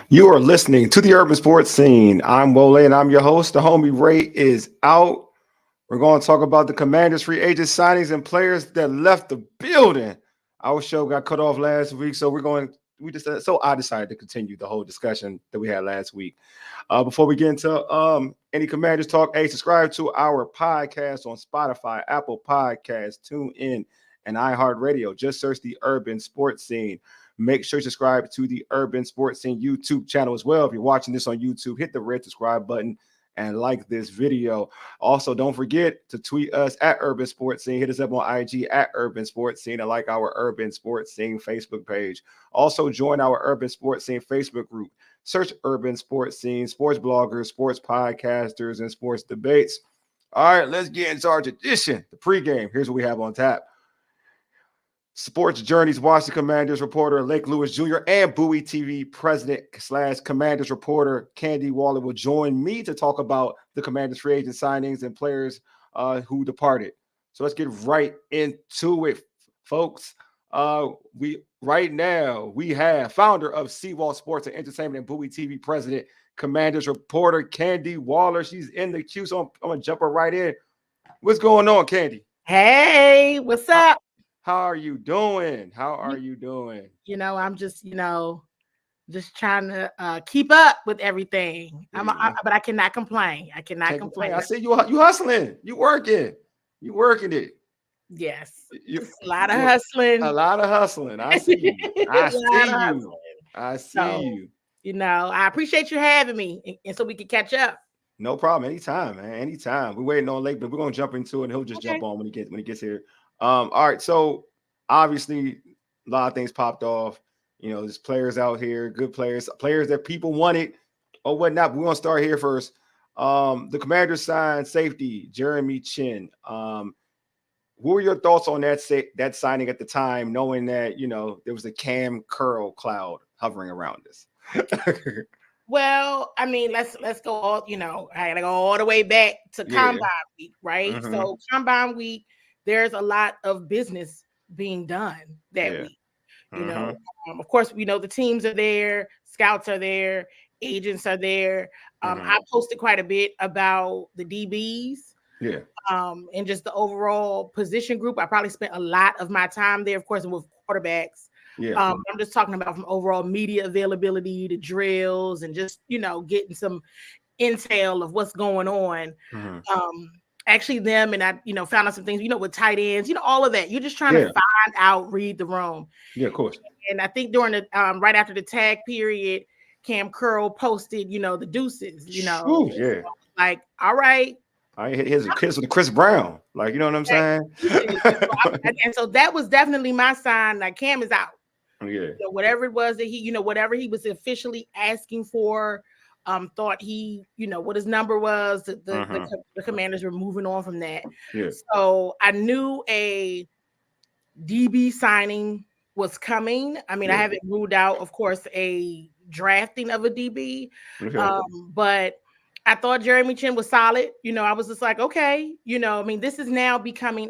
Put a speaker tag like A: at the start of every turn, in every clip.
A: You are listening to the Urban Sports Scene. I'm Wole and I'm your host. The homie Ray is out. We're going to talk about the Commanders free agent signings and players that left the building. Our show got cut off last week, so I decided to continue the whole discussion that we had last week. Before we get into any Commanders talk, hey, subscribe to our podcast on Spotify, Apple Podcasts, TuneIn, and iHeartRadio. Just search the Urban Sports Scene. Make sure you subscribe to the Urban Sports Scene YouTube channel as well. If you're watching this on YouTube, hit the red subscribe button and like this video. Also, don't forget to tweet us at Urban Sports Scene. Hit us up on IG at Urban Sports Scene and like our Urban Sports Scene Facebook page. Also, join our Urban Sports Scene Facebook group. Search Urban Sports Scene, sports bloggers, sports podcasters, and sports debates. All right, let's get into our tradition, the pregame. Here's what we have on tap. Sports Journey's Washington Commanders reporter Lake Lewis Jr. and Bowie TV president / Commanders reporter Candi Waller will join me to talk about the Commanders free agent signings and players who departed. So let's get right into it, folks. We have founder of Seawall Sports and Entertainment and Bowie TV president, Commanders reporter Candi Waller. She's in the queue, so I'm gonna jump her right in. What's going on, Candi?
B: Hey, what's up?
A: How are you doing?
B: I'm just, just trying to keep up with everything. But I cannot complain. I cannot complain.
A: I see you hustling. You working it.
B: Yes. A lot of hustling.
A: I see you. I see you.
B: I appreciate you having me, and so we can catch up.
A: No problem. Anytime, man. Anytime. We're waiting on Lake, but we're gonna jump into it, and he'll just jump on when he gets here. All right. So obviously, a lot of things popped off. There's players out here, good players that people wanted or whatnot. We're gonna start here first. The Commanders signed safety Jeremy Chinn. What were your thoughts on that signing at the time, knowing that there was a Cam Curl cloud hovering around us?
B: Well, I mean, let's go all. I gotta go all the way back to Combine Week, right?
A: Mm-hmm.
B: So Combine Week, there's a lot of business being done that week. Of course, the teams are there, scouts are there, agents are there. I posted quite a bit about the DBs.
A: Yeah.
B: And just the overall position group. I probably spent a lot of my time there, of course, and with quarterbacks.
A: Yeah.
B: I'm just talking about from overall media availability to drills and just, getting some intel of what's going on. Actually them and I, found out some things, with tight ends, all of that. You're just trying to find out, read the room.
A: Yeah, of course.
B: And I think during the right after the tag period, Cam Curl posted, the deuces,
A: Ooh, yeah.
B: Like, all right.
A: I hit his kiss with Chris Brown. Like, you know what I'm saying?
B: And so that was definitely my sign. Like, Cam is out.
A: Yeah.
B: Whatever it was that he, whatever he was officially asking for, thought he, what his number was, the Commanders were moving on from that.
A: Yeah.
B: So I knew a DB signing was coming. I mean, I haven't ruled out, of course, a drafting of a DB, but I thought Jeremy Chinn was solid. I was just like, okay, this is now becoming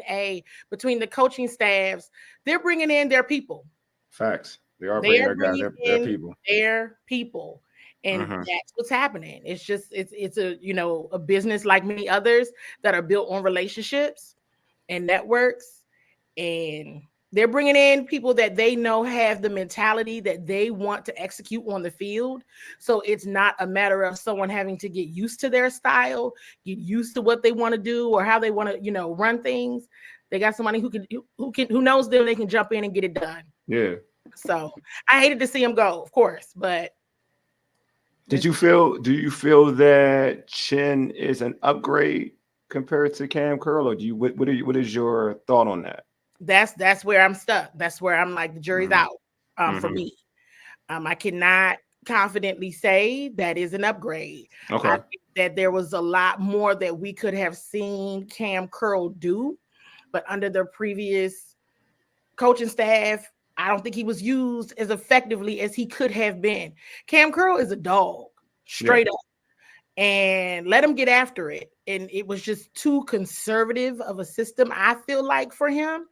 B: between the coaching staffs, they're bringing in their people.
A: Facts. They are bringing their people.
B: Their people. And that's what's happening. It's just, it's a business like many others that are built on relationships and networks. And they're bringing in people that they know have the mentality that they want to execute on the field. So it's not a matter of someone having to get used to their style, get used to what they want to do or how they want to, run things. They got somebody who knows them. They can jump in and get it done.
A: Yeah.
B: So I hated to see him go, of course, but.
A: Do you feel that Chinn is an upgrade compared to Cam Curl, or what is your thought on that?
B: That's where I'm stuck. That's where I'm like, the jury's out for me. I cannot confidently say that is an upgrade.
A: Okay.
B: I think that there was a lot more that we could have seen Cam Curl do, but under the previous coaching staff, I don't think he was used as effectively as he could have been. Cam Curl is a dog, straight up, and let him get after it. And it was just too conservative of a system, I feel like, for him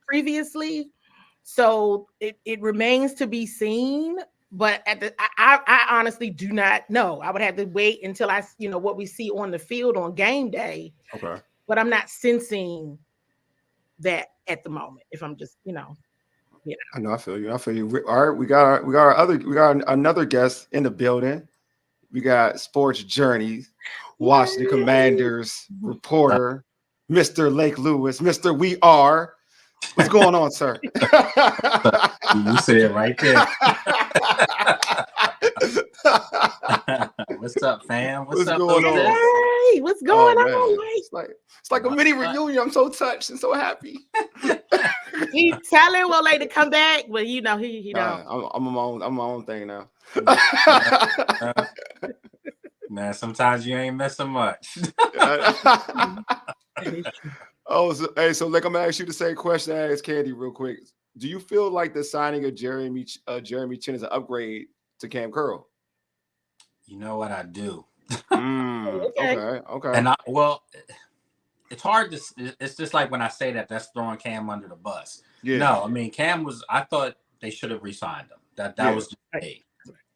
B: previously. So it remains to be seen But I honestly do not know. I would have to wait until what we see on the field on game day.
A: Okay.
B: But I'm not sensing that at the moment. If I'm just,
A: I know. I feel you. I feel you. All right. We got another guest in the building. We got Sports Journeys, Washington Commanders reporter, Mr. Lake Lewis, Mr. We Are. What's going on, sir?
C: You said it right there. What's up, fam? What's up,
A: going on?
B: Hey, what's going on?
A: It's like a mini reunion. I'm so touched and so happy.
B: He's telling Wole to come back, but he don't.
A: I'm my own thing now.
C: Man, sometimes you ain't missing much.
A: So like I'm gonna ask you the same question I asked Candi real quick. Do you feel like the signing of Jeremy Chin is an upgrade to Cam Curl?
C: You know what I do.
A: Okay.
C: And it's hard to. It's just like when I say that, that's throwing Cam under the bus. Yeah. No, I mean Cam was. I thought they should have re-signed him. That was just me.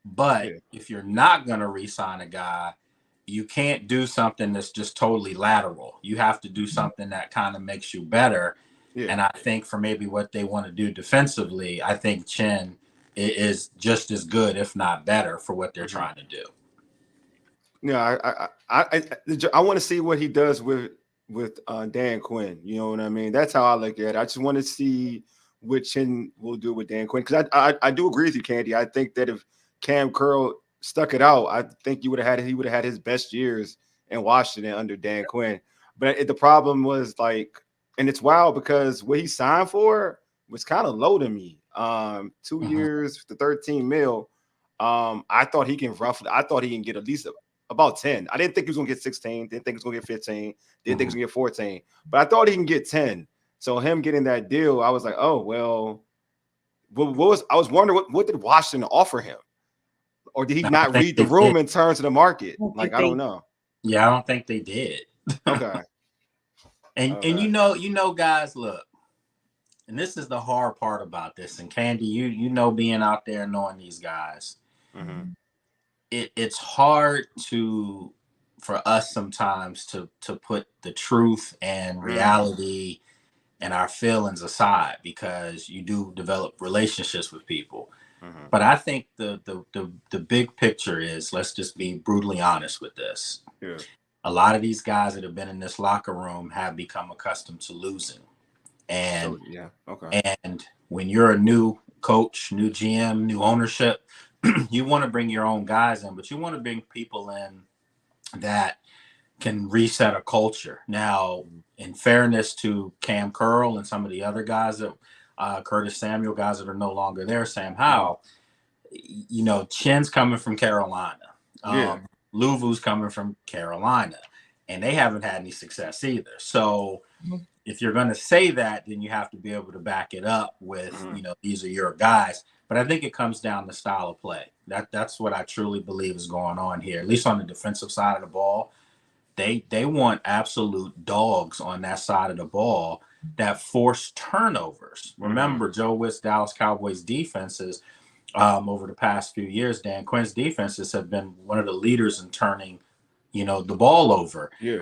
C: But if you're not gonna re-sign a guy, you can't do something that's just totally lateral. You have to do something that kind of makes you better. Yeah. And I think for maybe what they want to do defensively, I think Chin is just as good, if not better, for what they're trying to do.
A: Yeah, I want to see what he does with Dan Quinn. You know what I mean? That's how I look at it. I just want to see what Chin will do with Dan Quinn, because I do agree with you, Candi. I think that if Cam Curl stuck it out, I think he would have had his best years in Washington under Dan Quinn. But the problem was and it's wild because what he signed for was kind of low to me. 2 years to 13 mil. I thought he can get at least about 10. I didn't think he was gonna get 16, didn't think he was gonna get 15, didn't think he was gonna get 14, but I thought he can get 10. So him getting that deal, I was like, oh well, I was wondering what did Washington offer him? Or did he not read the room in terms of the market? I don't know.
C: Yeah, I don't think they did.
A: Okay.
C: And you know, guys, look, and this is the hard part about this. And Candi, you know, being out there knowing these guys, it's hard for us sometimes to put the truth and reality and our feelings aside, because you do develop relationships with people. But I think the big picture is, let's just be brutally honest with this. Yeah. A lot of these guys that have been in this locker room have become accustomed to losing. And and when you're a new coach, new GM, new ownership, you want to bring your own guys in, but you want to bring people in that can reset a culture. Now, in fairness to Cam Curl and some of the other guys that Curtis Samuel, guys that are no longer there, Sam Howell, you know, Chin's coming from Carolina. Luvu's coming from Carolina, and they haven't had any success either. So if you're going to say that, then you have to be able to back it up with, you know, these are your guys. But I think it comes down to style of play. That's what I truly believe is going on here, at least on the defensive side of the ball. They want absolute dogs on that side of the ball that force turnovers. Remember, Joe Witt's Dallas Cowboys defenses over the past few years, Dan Quinn's defenses have been one of the leaders in turning, you know, the ball over. Yeah.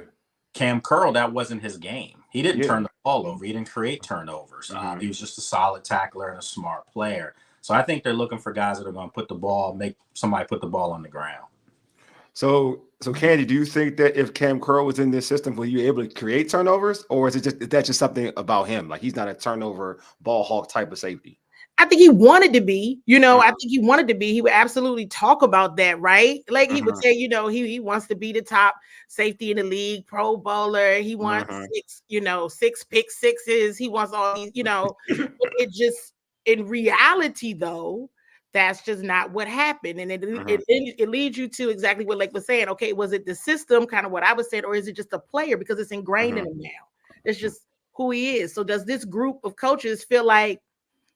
C: Cam Curl, that wasn't his game. He didn't turn the ball over. He didn't create turnovers. He was just a solid tackler and a smart player. So I think they're looking for guys that are going to make somebody put the ball on the ground.
A: So Candi, do you think that if Cam Curl was in this system, will you be able to create turnovers, or is that just something about him? Like he's not a turnover ball hawk type of safety?
B: I think he wanted to be, I think he wanted to be. He would absolutely talk about that, right? Like he would say, he wants to be the top safety in the league, Pro Bowler. He wants 6 pick sixes. He wants all these, it just, in reality though, that's just not what happened. And it leads you to exactly what Lake was saying. Okay, was it the system, kind of what I was saying, or is it just a player because it's ingrained in him now? It's just who he is. So does this group of coaches feel like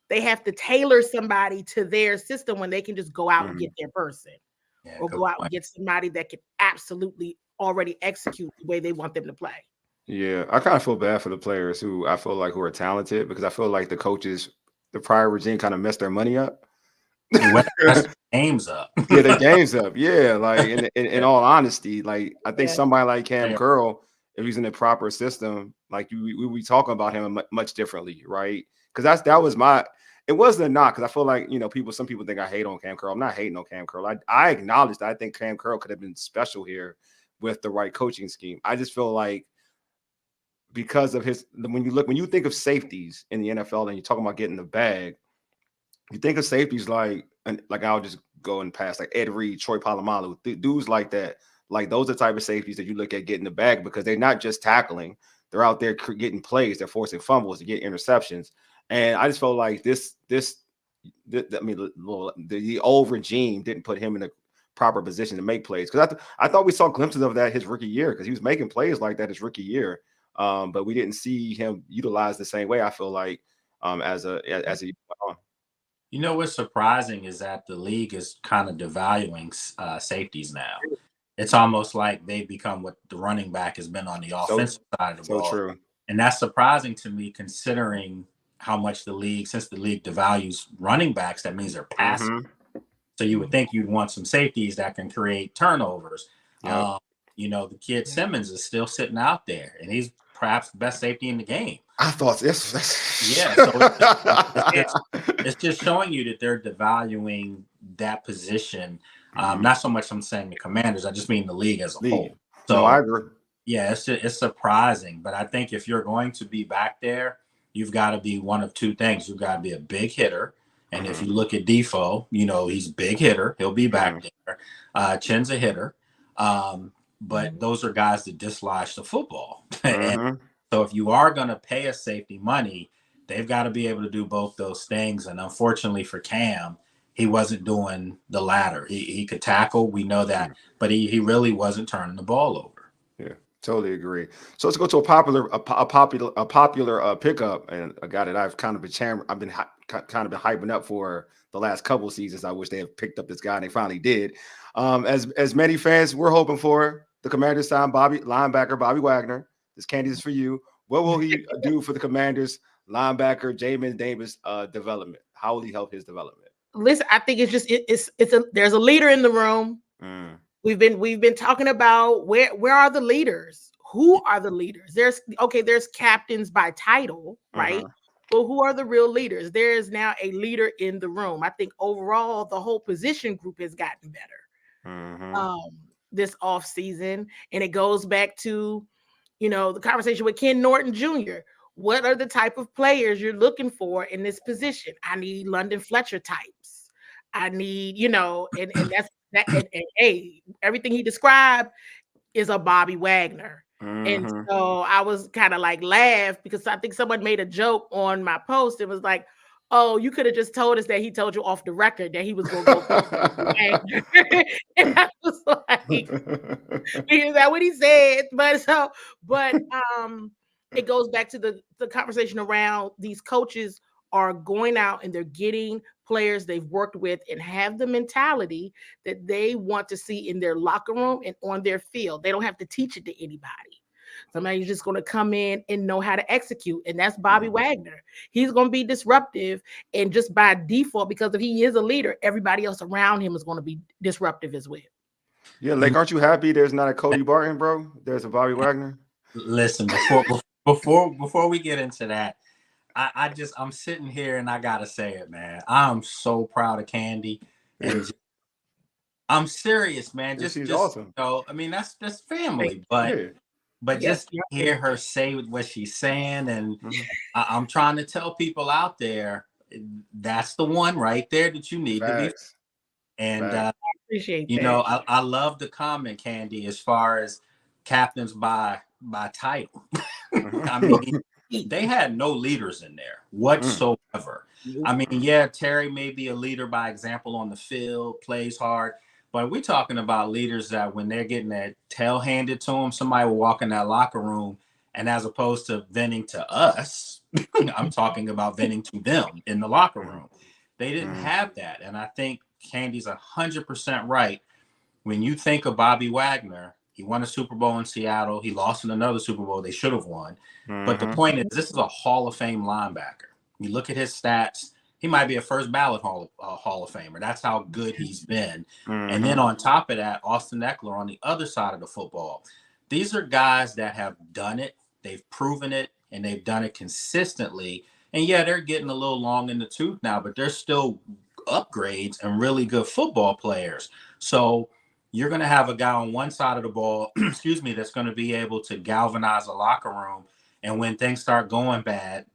B: they have to tailor somebody to their system when they can just go out and get their person, or go out and get somebody that can absolutely already execute the way they want them to play?
A: Yeah, I kind of feel bad for the players who are talented, because I feel like the coaches, the prior regime, kind of messed their money up.
C: game's up.
A: Yeah, the game's up. Yeah, like in all honesty, like I think somebody like Cam Curl, if he's in the proper system, like we be talking about him much differently, right? Because that was my. It wasn't a knock because I feel like some people think I hate on Cam Curl. I'm not hating on Cam Curl. I acknowledge that I think Cam Curl could have been special here with the right coaching scheme. I just feel like because of when you think of safeties in the NFL and you're talking about getting the bag, you think of safeties like I'll just go and pass like Ed Reed, Troy Polamalu, dudes like that. Like those are the type of safeties that you look at getting the bag because they're not just tackling; they're out there getting plays, they're forcing fumbles, to get interceptions. And I just felt like the old regime didn't put him in a proper position to make plays because I thought we saw glimpses of that his rookie year because he was making plays like that his rookie year, but we didn't see him utilized the same way. I feel like as he went on.
C: You know what's surprising is that the league is kind of devaluing safeties now. It's almost like they've become what the running back has been on the offensive side of the ball.
A: So true.
C: And that's surprising to me considering how much since the league devalues running backs, that means they're passing. Mm-hmm. So you would think you'd want some safeties that can create turnovers. Yep. The kid Simmons is still sitting out there, and he's perhaps the best safety in the game.
A: I thought this.
C: Yeah, so it's just showing you that they're devaluing that position. Not so much I'm saying the Commanders, I just mean the league as a whole. So
A: no, I agree.
C: Yeah, it's surprising, but I think if you're going to be back there, you've got to be one of two things. You've got to be a big hitter, and if you look at Defoe, he's a big hitter. He'll be back there. Chin's a hitter, but those are guys that dislodge the football. And so if you are going to pay a safety money, they've got to be able to do both those things. And unfortunately for Cam, he wasn't doing the latter. He could tackle, we know that, but he really wasn't turning the ball over.
A: Yeah, totally agree. So let's go to a popular pickup, and a guy that I've kind of been hyping up for the last couple of seasons. I wish they have picked up this guy, and they finally did. As many fans we're hoping for, the Commanders sign linebacker Bobby Wagner. This candy is for you. What will he do for the Commanders linebacker Jamin Davis development? How will he help his development?
B: Listen, I think there's a leader in the room. We've been talking about where are the leaders? Who are the leaders? There's captains by title, right? But who are the real leaders? There is now a leader in the room. I think overall the whole position group has gotten better this off season, and it goes back to the conversation with Ken Norton Jr. What are the type of players you're looking for in this position? I need London Fletcher types. I need, and that's that. And hey, everything he described is a Bobby Wagner. And so I was kind of like laugh because I think someone made a joke on my post. It was like, oh, you could have just told us that he told you off the record that he was going to go. And I was like, is that what he said? But it goes back to the conversation around these coaches are going out and they're getting players they've worked with and have the mentality that they want to see in their locker room and on their field. They don't have to teach it to anybody. Somebody's just going to come in and know how to execute. And that's Bobby Wagner. He's going to be disruptive. And just by default, because if he is a leader, everybody else around him is going to be disruptive as well.
A: Yeah, like, aren't you happy there's not a Cody Barton, bro? There's a Bobby Wagner.
C: Listen, before we get into that, I'm sitting here and I got to say it, man. I'm so proud of Candi. And I'm serious, man. Just awesome. I mean, that's family, but just hear her say what she's saying, and I'm trying to tell people out there that's the one right there that you need to be. And
B: I appreciate that.
C: I love the comment, Candi, as far as captains by title. I mean, they had no leaders in there whatsoever. I mean, Terry may be a leader by example on the field, plays hard. But we're talking about leaders that when they're getting that tail handed to them, somebody will walk in that locker room, and as opposed to venting to us, I'm talking about venting to them in the locker room. They didn't have that. And I think Candy's 100% right. When you think of Bobby Wagner, he won a Super Bowl in Seattle. He lost in another Super Bowl they should have won. But the point is, this is a Hall of Fame linebacker. You look at his stats, he might be a first ballot Hall of Famer. That's how good he's been. And then on top of that, Austin Eckler on the other side of the football. These are guys that have done it. They've proven it, and they've done it consistently. And yeah, they're getting a little long in the tooth now, but they're still upgrades and really good football players. So you're going to have a guy on one side of the ball, excuse me, that's going to be able to galvanize a locker room. And when things start going bad,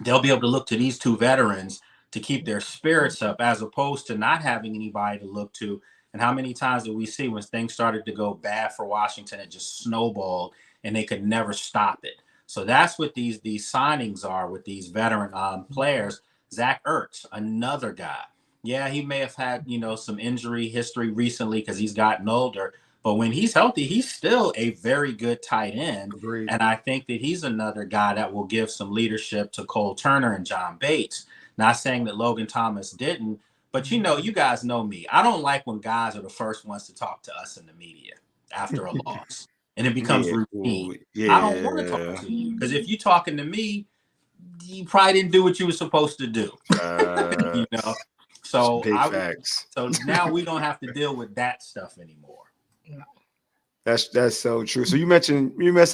C: they'll be able to look to these two veterans to keep their spirits up, as opposed to not having anybody to look to. And how many times did we see when things started to go bad for Washington, it just snowballed and they could never stop it? So that's what these signings are with these veteran players. Zach Ertz, another guy. Yeah, he may have had, some injury history recently because he's gotten older. But when he's healthy, he's still a very good tight end.
A: Agreed.
C: And I think that he's another guy that will give some leadership to Cole Turner and John Bates. Not saying that Logan Thomas didn't, but you guys know me. I don't like when guys are the first ones to talk to us in the media after a loss. And it becomes routine. I don't want to talk to you. Because if you're talking to me, you probably didn't do what you were supposed to do. So so now we don't have to deal with that stuff anymore.
A: That's so true. So you mentioned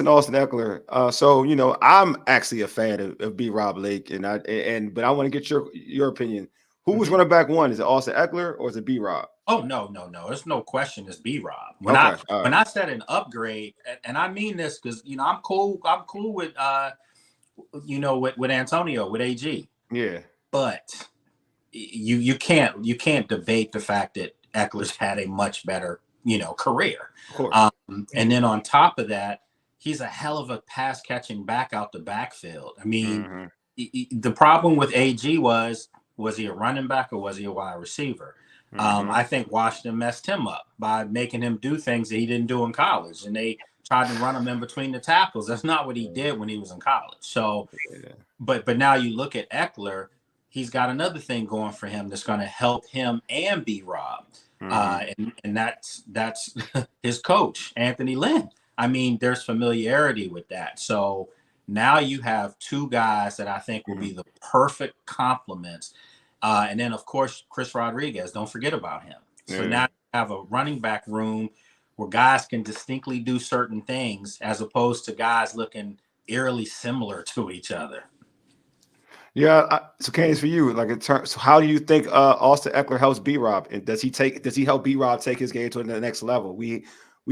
A: Austin Eckler. So I'm actually a fan of B. Rob Lake, but I want to get your opinion. Who was running back one? Is it Austin Eckler or is it B. Rob?
C: Oh no, there's no question. It's B. Rob. When I said an upgrade, and I mean this because I'm cool with with Antonio, with AG.
A: Yeah,
C: but you can't debate the fact that Eckler's had a much better career.
A: Of course.
C: And then on top of that, he's a hell of a pass catching back out the backfield. I mean, the problem with AG was he a running back or was he a wide receiver? I think Washington messed him up by making him do things that he didn't do in college, and they tried to run him in between the tackles. That's not what he did when he was in college. So, but now you look at Eckler, he's got another thing going for him that's going to help him and B. Rob. And that's his coach, Anthony Lynn. I mean, there's familiarity with that. So now you have two guys that I think will be the perfect complements. And then, of course, Chris Rodriguez, don't forget about him. So now you have a running back room where guys can distinctly do certain things as opposed to guys looking eerily similar to each other.
A: Yeah. So, Candace, for you, so how do you think Austin Eckler helps B. Rob, and does he help B. Rob take his game to the next level? We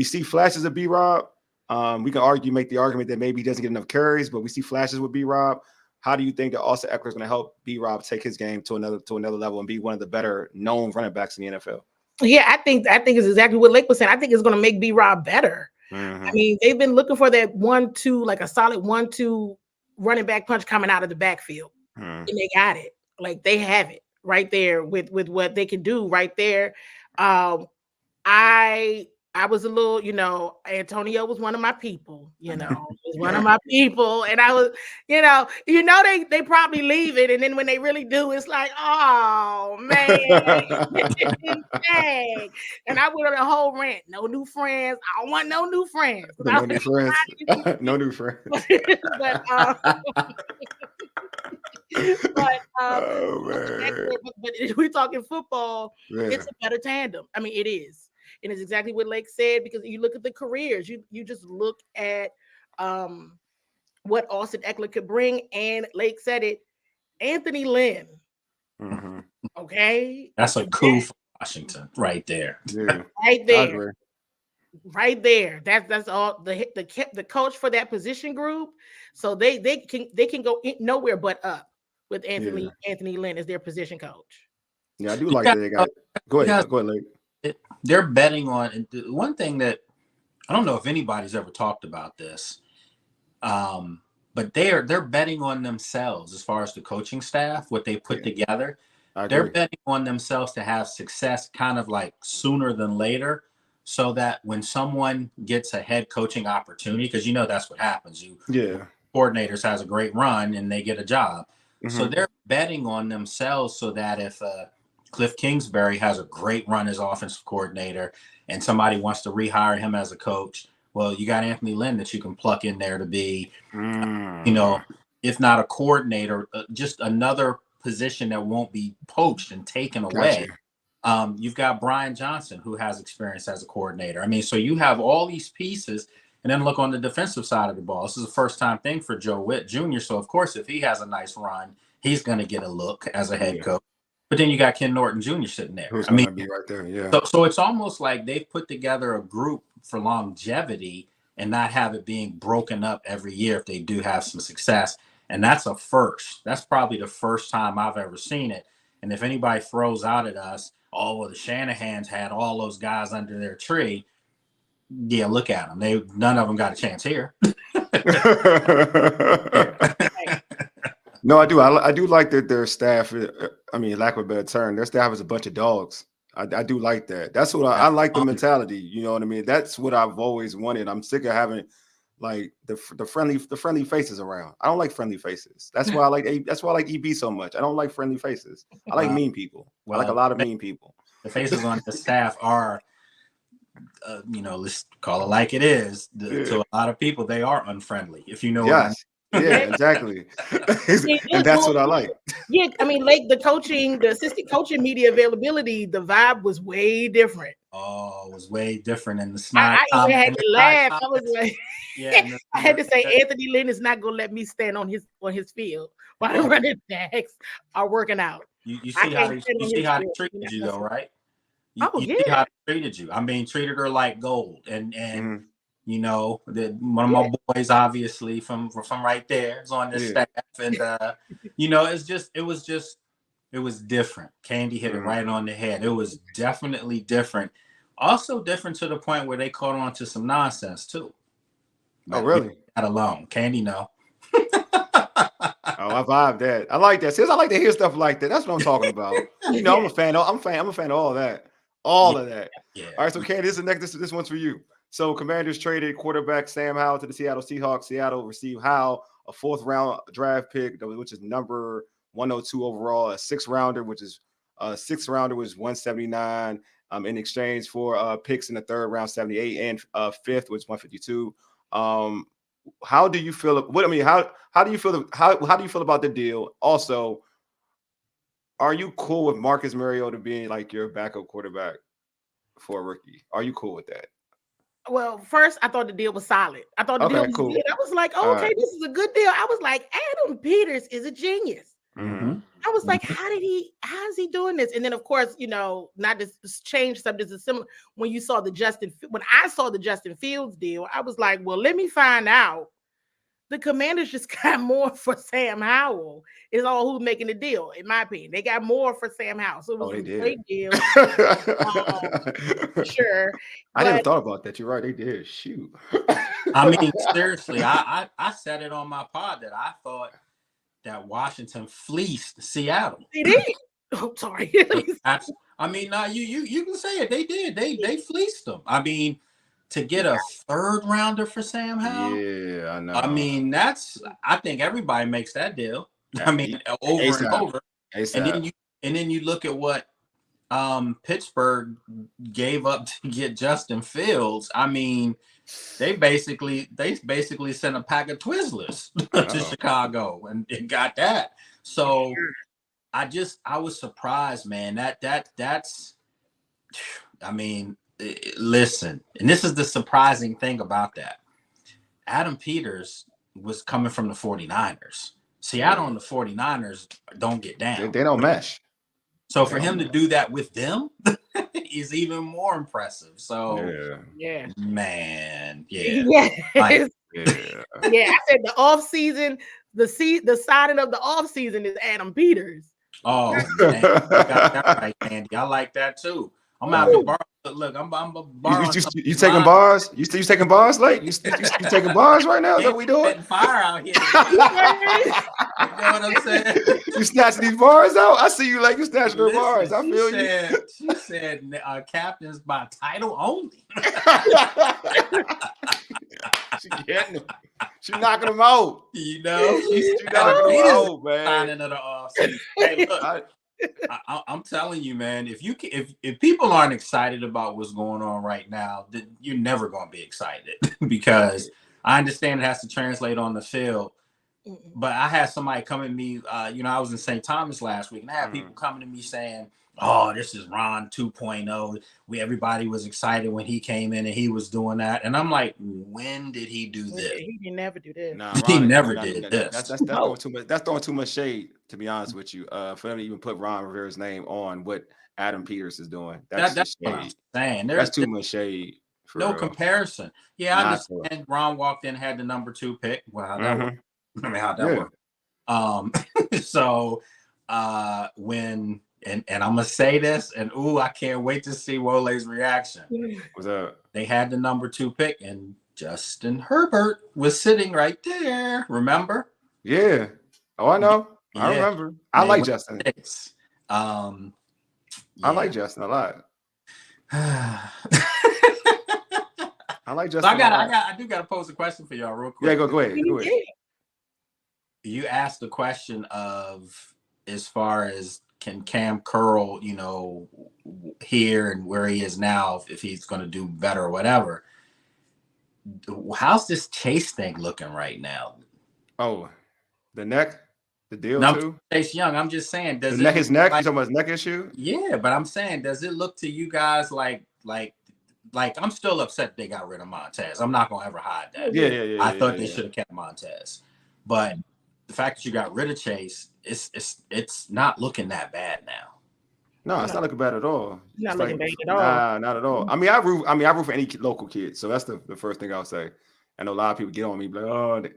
A: see flashes of B. Rob. We can make the argument that maybe he doesn't get enough carries, but we see flashes with B. Rob. How do you think that Austin Eckler is going to help B. Rob take his game to another level and be one of the better known running backs in the NFL?
B: Yeah, I think it's exactly what Lake was saying. I think it's going to make B. Rob better. I mean, they've been looking for that 1-2, like a solid 1-2 running back punch coming out of the backfield. And they got it. Like, they have it right there with what they can do right there. I was a little, Antonio was one of my people, one of my people. And I was, they probably leave it. And then when they really do, it's like, oh man. Dang. And I went on a whole rant. No new friends. I don't want no new friends.
A: No new friends. No new friends.
B: But if we're talking football, it's a better tandem. I mean, it is. And it's exactly what Lake said, because you look at the careers, you just look at what Austin Eckler could bring, and Lake said it, Anthony Lynn. Okay,
C: that's a coup for Washington right there.
A: Yeah.
B: Right there. That's all the coach for that position group. So they can go nowhere but up with Anthony Lynn as their position coach.
A: Yeah, I do like that they got. Go ahead, Lake.
C: They're betting on one thing that I don't know if anybody's ever talked about this, but they're betting on themselves as far as the coaching staff, what they put together. They're betting on themselves to have success kind of like sooner than later, so that when someone gets a head coaching opportunity, because that's what happens. Coordinators has a great run and they get a job. So they're betting on themselves so that if Cliff Kingsbury has a great run as offensive coordinator and somebody wants to rehire him as a coach, well, you got Anthony Lynn that you can pluck in there to be, if not a coordinator, just another position that won't be poached and taken away. You've got Brian Johnson, who has experience as a coordinator. I mean, so you have all these pieces, and then look on the defensive side of the ball. This is a first-time thing for Joe Witt Jr., so of course, if he has a nice run, he's going to get a look as a head coach. But then you got Ken Norton Jr. sitting there.
A: Who's going to be right there, yeah.
C: So it's almost like they've put together a group for longevity and not have it being broken up every year if they do have some success. And that's a first. That's probably the first time I've ever seen it. And if anybody throws out at us, oh, well, the Shanahans had all those guys under their tree. Yeah, look at them. None of them got a chance here.
A: No, I do. I do like that their staff. I mean, lack of a better term, their staff is a bunch of dogs. I do like that. That's what I like the mentality. You know what I mean? That's what I've always wanted. I'm sick of having like the friendly faces around. I don't like friendly faces. That's why I like EB so much. I don't like friendly faces. I like mean people. I like a lot of mean people.
C: The faces on the staff are, let's call it like it is. To a lot of people, they are unfriendly. If you know what I mean.
A: Yeah, exactly. And that's what I like.
B: Yeah, I mean, like the assistant coaching media availability, the vibe was way different.
C: Oh, it was way different in the snide.
B: I even had to laugh. I was like, I had to say, Anthony Lynn is not gonna let me stand on his field while the running backs are working out.
C: You see how they treated you though, right? You see how they treated you. I mean, treated her like gold, and you know, one of my boys, obviously from right there, is on the staff, and it was different. Candi hit it right on the head. It was definitely different. Also different to the point where they caught on to some nonsense too.
A: Oh, really?
C: Not alone. Candi, no.
A: I vibe that. I like that. Since I like to hear stuff like that. That's what I'm talking about. You know, I'm a fan. I'm a fan of all that. All of that. Yeah. All right. So, Candi, this one's for you. So, Commanders traded quarterback Sam Howell to the Seattle Seahawks. Seattle received Howell, a 4th-round draft pick, which is number 102 overall, a 6th-rounder, which is 6th-rounder was 179 in exchange for picks in the 3rd round, 78, and 5th was 152. How do you feel? How do you feel about the deal? Also, are you cool with Marcus Mariota being like your backup quarterback for a rookie? Are you cool with that?
B: Well, first, I thought the deal was solid. I thought the deal was good. I was like, okay, this is a good deal. I was like, Adam Peters is a genius.
A: Mm-hmm.
B: I was like, how is he doing this? And then, of course, not to change subjects, is similar. When I saw the Justin Fields deal, I was like, well, let me find out. The Commanders just got more for Sam Howell. Is all who's making the deal, in my opinion. They got more for Sam Howell. So it was a great deal. For sure.
A: I never thought about that. You're right. They did. Shoot.
C: I mean, seriously, I said it on my pod that I thought that Washington fleeced Seattle.
B: They did. Oh, sorry.
C: I mean, now you can say it. They did. They fleeced them. I mean, to get a 3rd rounder for Sam Howell. Yeah, I know. I mean, I think everybody makes that deal. I mean, over and over. And then you look at what Pittsburgh gave up to get Justin Fields. I mean, they basically sent a pack of Twizzlers to Chicago and got that. So I was surprised, man. That's I mean, listen, and this is the surprising thing about that. Adam Peters was coming from the 49ers. Seattle and the 49ers don't get down.
A: They don't mesh.
C: So for him to do that with them is even more impressive. So man,
B: I said the offseason, the signing of the offseason is Adam Peters.
C: Oh man, you got that right, Candi. I like that too. I'm out to borrow. Look, I'm borrowing.
A: You taking bars? You taking bars, like you taking bars right now? Is that what we doing?
C: Fire out here. You know what I'm saying?
A: You snatching these bars out? I see you like you snatching her bars. I feel you.
C: She said, "Captains by title only."
A: She getting them. She knocking them out.
C: You know, she
A: knocking them out, man.
C: Signing of the offseason. Hey, look. I'm telling you, man, if people aren't excited about what's going on right now, then you're never going to be excited because I understand it has to translate on the field. But I had somebody come at me, I was in St. Thomas last week, and I had people coming to me saying, oh, this is Ron 2.0. Everybody was excited when he came in and he was doing that. And I'm like, when did he do this?
B: He did never do this.
A: Nah,
C: he never did this.
A: That's throwing too much. That's throwing too much shade, to be honest with you. For them to even put Ron Rivera's name on what Adam Peters is doing, that's
C: what I'm saying.
A: That's too much shade.
C: No comparison. Yeah, I understand. Ron walked in, had the number 2 pick. Well, how'd that work? I mean, how'd that work? So when and I'm gonna say this, and I can't wait to see Wole's reaction.
A: What's up?
C: They had the number 2 pick, and Justin Herbert was sitting right there. Remember?
A: Yeah. Oh, I know. Yeah. I remember. I like Justin. I like Justin a lot. I like Justin.
C: I do gotta pose a question for y'all real quick.
A: Yeah, go ahead.
C: You asked the question of, as far as, can Cam Curl, here and where he is now, if he's going to do better or whatever. How's this Chase thing looking right now?
A: Oh, the neck, the deal too.
C: Chase Young. I'm just saying, does
A: his neck? You talking about his neck issue?
C: Yeah, but I'm saying, does it look to you guys like I'm still upset they got rid of Montez. I'm not gonna ever hide that.
A: Yeah.
C: I thought they should have kept Montez, but the fact that you got rid of Chase, it's not looking that bad now.
A: No, it's not looking bad at all.
B: Not looking bad at all.
A: Nah, not at all. I mean, I root for any local kid. So that's the first thing I'll say. I know a lot of people get on me, like,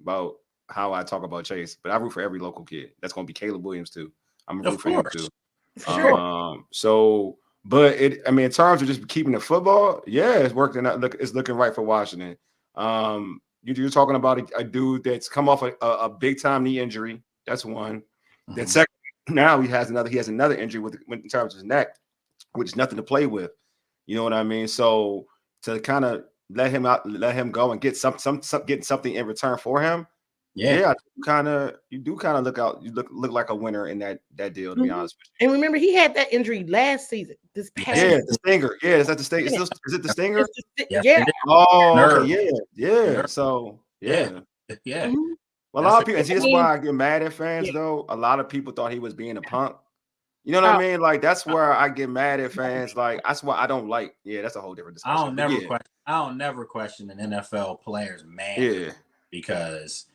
A: about how I talk about Chase, but I root for every local kid. That's going to be Caleb Williams too. I'm rooting for him too.
B: Sure.
A: But in terms of just keeping the football, yeah, it's working. It's looking right for Washington. You're talking about a dude that's come off a big time knee injury. That's one. Then second, now he has another injury in terms of his neck, which is nothing to play with. You know what I mean? So to kind of let him go and get getting something in return for him. Yeah, you do kind of look like a winner in that deal, to be honest with
B: you. And remember, he had that injury last season. This past
A: the stinger. Yeah, is that the stinger? Is it the stinger?
B: Yeah.
A: Oh, okay. Yeah. So yeah. Well, a lot of people, and see, that's why I get mad at fans, though. A lot of people thought he was being a punk. You know what I mean? Like, that's where I get mad at fans. Like, that's why I don't like. Yeah, that's a whole different discussion.
C: I don't never question an NFL player's man. Because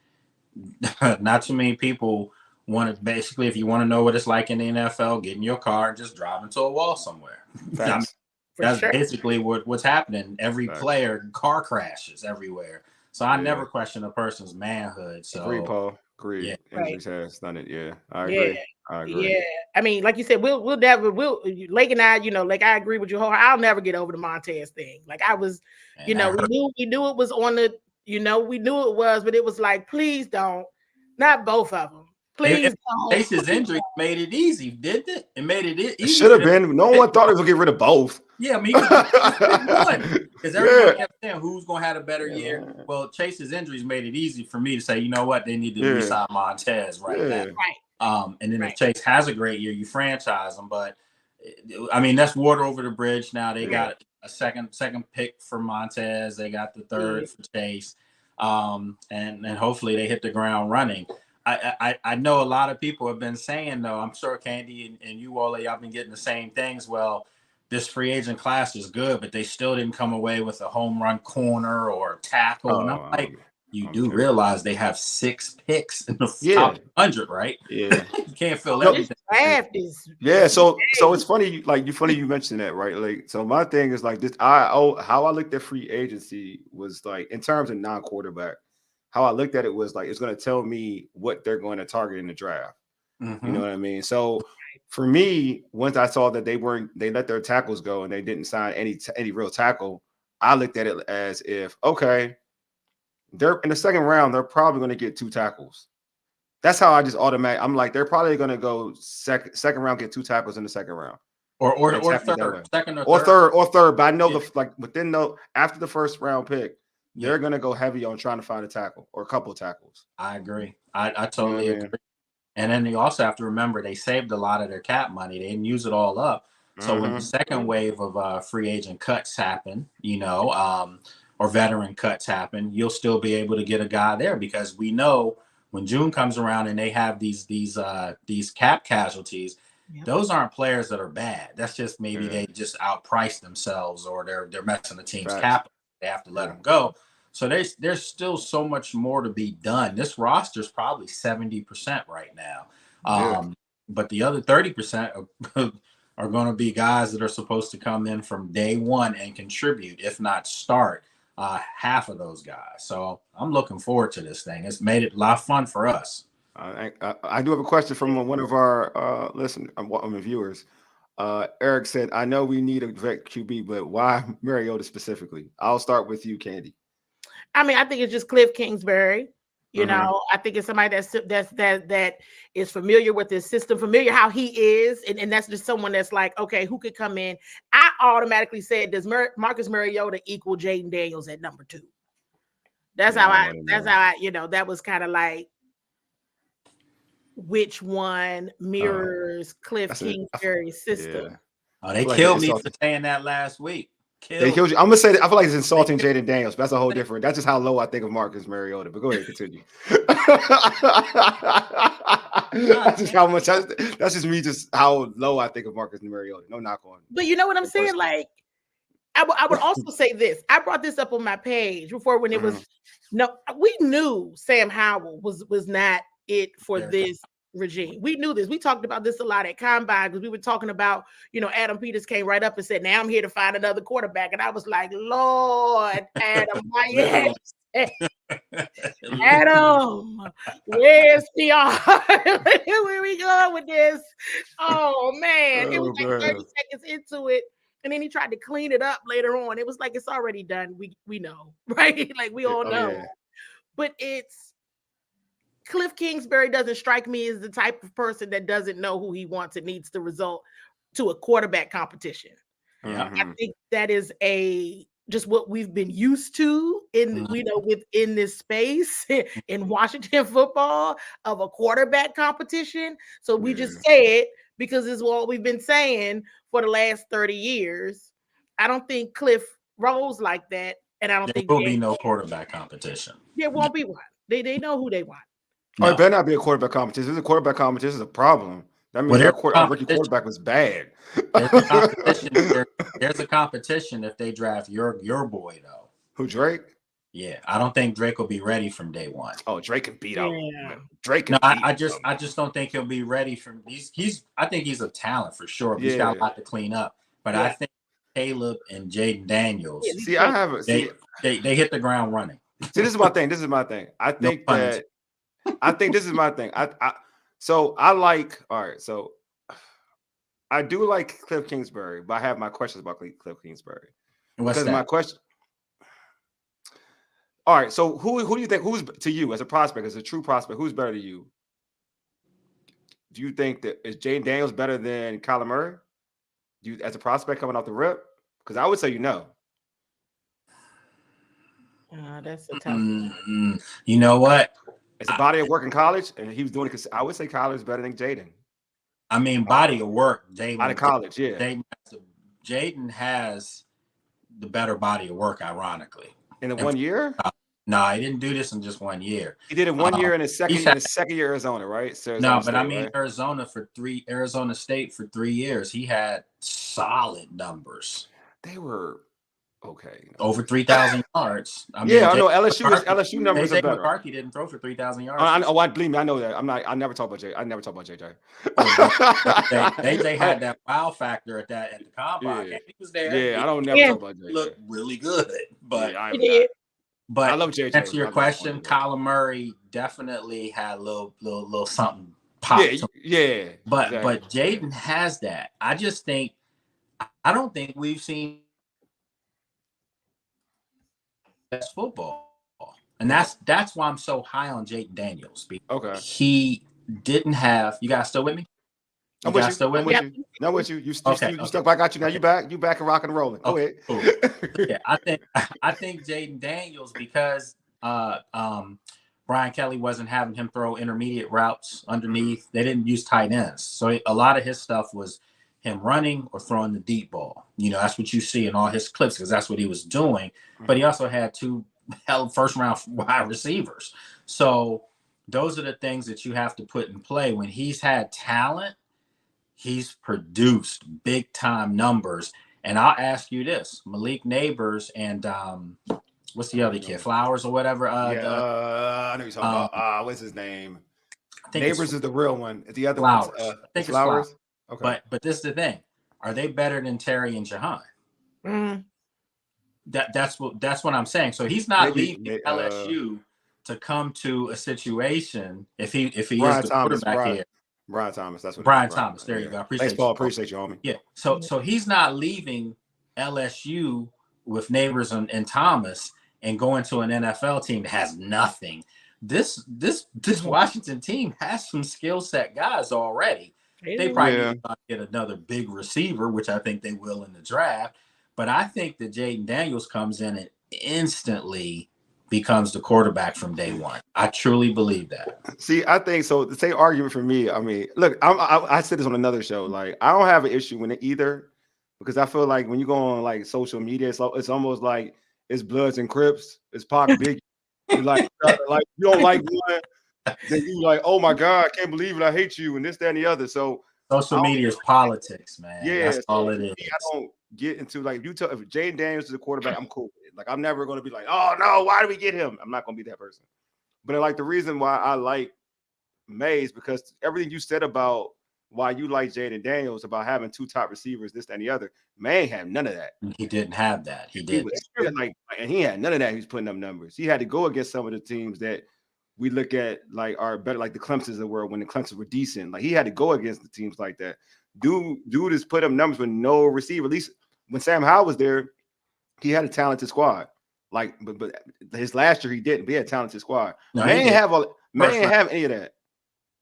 C: not too many people want to. Basically, if you want to know what it's like in the NFL, get in your car and just drive into a wall somewhere. That's basically what's happening. Every player, car crashes everywhere. So I never question a person's manhood. So
A: agree, Paul. Agree. Yeah. Injuries has done it. Yeah, I agree.
B: Yeah. I mean, like you said, we'll Lake and I, like I agree with you. I'll never get over the Montez thing. Like I was, we knew it was on the, we knew it was, but it was like, please don't, not both of them. Please don't.
C: Chase's injury made it easy, didn't it? It made it easy.
A: It should have been. No one thought it would get rid of both.
C: Yeah, I mean, because everyone kept saying who's going to have a better year. Well, Chase's injuries made it easy for me to say, you know what, they need to resign Montez right now. And then if Chase has a great year, you franchise him. But I mean, that's water over the bridge. Now they got a second pick for Montez. They got the third for Chase, and hopefully they hit the ground running. I know a lot of people have been saying, though, I'm sure Candi and you all, y'all been getting the same things. Well, this free agent class is good, but they still didn't come away with a home run corner or tackle. And I'm like, you do realize they have 6 picks in the top 100, right?
A: Yeah.
C: You can't fill everything.
A: So it's funny, you mentioned that, right? Like, so my thing is like this. How I looked at free agency was like, in terms of non-quarterback, how I looked at it was like, it's going to tell me what they're going to target in the draft. You know what I mean? So for me, once I saw that they let their tackles go and they didn't sign any real tackle, I looked at it as if, okay, they're in the second round, they're probably going to get 2 tackles. That's how I just I'm like, they're probably going to go second round, get 2 tackles in the second round.
C: Or third, second
A: or third. But I know after the first round pick, they're going to go heavy on trying to find a tackle or a couple of tackles.
C: I agree. I totally agree. And then you also have to remember they saved a lot of their cap money. They didn't use it all up. So when the second wave of free agent cuts happen, or veteran cuts happen, you'll still be able to get a guy there because we know when June comes around and they have these cap casualties, those aren't players that are bad. That's just maybe they just outpriced themselves, or they're messing the team's capital. They have to let them go. So there's still so much more to be done. This roster is probably 70% right now. But the other 30% are going to be guys that are supposed to come in from day one and contribute, if not start, half of those guys. So I'm looking forward to this thing. It's made it a lot of fun for us.
A: I do have a question from one of our viewers. Eric said, I know we need a vet QB, but why Mariota specifically? I'll start with you, Candi.
B: I mean, I think it's just Cliff Kingsbury. You know, I think it's somebody that is familiar with this system, familiar how he is, and that's just someone that's like, okay, who could come in? I automatically said, does Marcus Mariota equal Jaden Daniels at number 2? That's how I, that was kind of like which one mirrors Cliff Kingsbury's system.
A: Yeah.
C: Oh, they killed me for saying that last week.
A: They killed you. I'm gonna say that I feel like it's insulting Jaden Daniels, but that's a whole different. That's just how low I think of Marcus Mariota. But go ahead, continue. That's just how much. That's just me. Just how low I think of Marcus Mariota. No knock on.
B: But you know what I'm saying? Like, I would also say this. I brought this up on my page before when it was. No, we knew Sam Howell was not it for this regime. We knew this. We talked about this a lot at Combine because we were talking about, Adam Peters came right up and said, now I'm here to find another quarterback. And I was like, Lord, Adam, why Adam, where's PR? Where we going with this? Oh, man. It was like 30 seconds into it. And then he tried to clean it up later on. It was like, it's already done. We know, right? Like we all know. Yeah. But it's Cliff Kingsbury doesn't strike me as the type of person that doesn't know who he wants and needs to result to a quarterback competition. I think that is just what we've been used to within this space in Washington football of a quarterback competition. So we just say it because it's what we've been saying for the last 30 years. I don't think Cliff rolls like that. And I don't think
C: there will be no quarterback competition.
B: There won't be one. They know who they want.
A: No. Oh, it better not be a quarterback competition. This is a quarterback competition. Is a problem. That means our rookie quarterback was bad.
C: There's a competition if they draft your boy though.
A: Who, Drake?
C: Yeah, I don't think Drake will be ready from day one.
A: Oh, Drake can beat out.
C: Drake can I just don't think he'll be ready from. I think he's a talent for sure. But he's got a lot to clean up. But I think Caleb and Jaden Daniels. They hit the ground running.
A: See, this is my thing. I think this is my thing. So I do like Cliff Kingsbury, but I have my questions about Cliff Kingsbury.
C: What's that?
A: My question. All right, so who do you think, who's to you as a prospect, as a true prospect, who's better to you? Do you think that is Jaden Daniels better than Kyler Murray? Do you, as a prospect coming off the rip? Because I would say no.
B: That's a tough one.
C: You know what?
A: It's a body of work in college, and he was doing it. I would say Kyler's better than Jaden.
C: I mean, body of work.
A: Out of college,
C: Jaden has the better body of work, ironically.
A: In 1 year?
C: No, he didn't do this in just 1 year.
A: He did it 1 year in his second year Arizona, right? So
C: no, but I mean Arizona State for 3 years. He had solid numbers.
A: They were okay.
C: Over 3,000 yards. I
A: know LSU numbers are better.
C: McCarthy didn't throw for 3,000 yards.
A: Believe me, I know that. I never talk about JJ.
C: They had that wow factor at the combine.
A: Yeah.
C: He was there.
A: Yeah, I don't never talk about JJ.
C: He looked really good, but
A: But I love JJ.
C: To answer your question, Kyler Murray definitely had a little something pop.
A: Yeah.
C: But Jaden has that. I don't think we've seen best football, and that's why I'm so high on Jaden Daniels.
A: Okay.
C: He didn't have. You guys still with me?
A: I'm with you. No, with you. You stuck. I got you now. You back and rock and rolling. Go ahead.
C: Cool. Yeah, I think Jaden Daniels, because Brian Kelly wasn't having him throw intermediate routes underneath. They didn't use tight ends, so a lot of his stuff was him running or throwing the deep ball. That's what you see in all his clips because that's what he was doing. But he also had 2 first round wide receivers. So those are the things that you have to put in play. When he's had talent, he's produced big time numbers. And I'll ask you this: Malik Neighbors and what's the other kid, Flowers or whatever?
A: I know you're talking about. What's his name?
C: I think
A: Neighbors is the real one. The other
C: Flowers.
A: one's
C: I think it's
A: Flowers.
C: Okay, but this is the thing: are they better than Terry and Jahan? That's what I'm saying. So he's not leaving LSU to come to a situation if he is the quarterback here.
A: Brian Thomas, that's what
C: Brian Thomas. There you go.
A: Thanks, Paul. Appreciate you, homie.
C: Yeah. So he's not leaving LSU with Neighbors and Thomas and going to an NFL team that has nothing. This Washington team has some skill set guys already. They probably need to get another big receiver, which I think they will in the draft. But I think that Jaden Daniels comes in and instantly becomes the quarterback from day one. I truly believe that.
A: See, I think so. The same argument for me. I mean, look, I said this on another show. Like, I don't have an issue with it either, because I feel like when you go on like social media, it's almost like it's Bloods and Crips, it's Pac Biggie. like you don't like one, then you like, oh my God, I can't believe it, I hate you, and this, that, and the other. So
C: social media is politics, man.
A: Yeah,
C: that's all it is.
A: I don't get into like if Jaden Daniels is a quarterback, I'm cool with it. Like, I'm never going to be like, oh no, why do we get him? I'm not going to be that person. But like the reason why I like Mays, because everything you said about why you like Jaden Daniels about having two top receivers, this, that, and the other, May had none of that.
C: He didn't have that. He did.
A: And he had none of that. He was putting up numbers. He had to go against some of the teams that we look at like are better, like the Clemsons of the world when the Clemsons were decent. Like, he had to go against the teams like that. Dude has put up numbers with no receiver. At least when Sam Howell was there, he had a talented squad. Like, but his last year he didn't. But he had a talented squad.
C: No,
A: May ain't have any of that.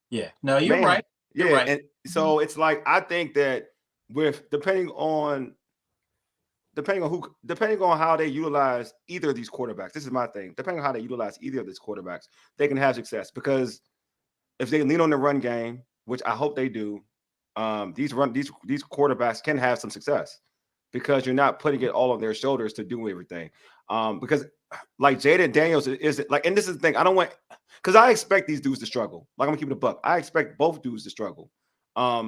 C: Yeah. No, you're right. You're right.
A: And so it's like, I think that with depending on how they utilize either of these quarterbacks, this is my thing. Depending on how they utilize either of these quarterbacks, they can have success. Because if they lean on the run game, which I hope they do, these quarterbacks can have some success, because you're not putting it all on their shoulders to do everything. Because like Jaden Daniels is like, and this is the thing, I don't want, because I expect these dudes to struggle. Like, I'm gonna keep it a buck. I expect both dudes to struggle.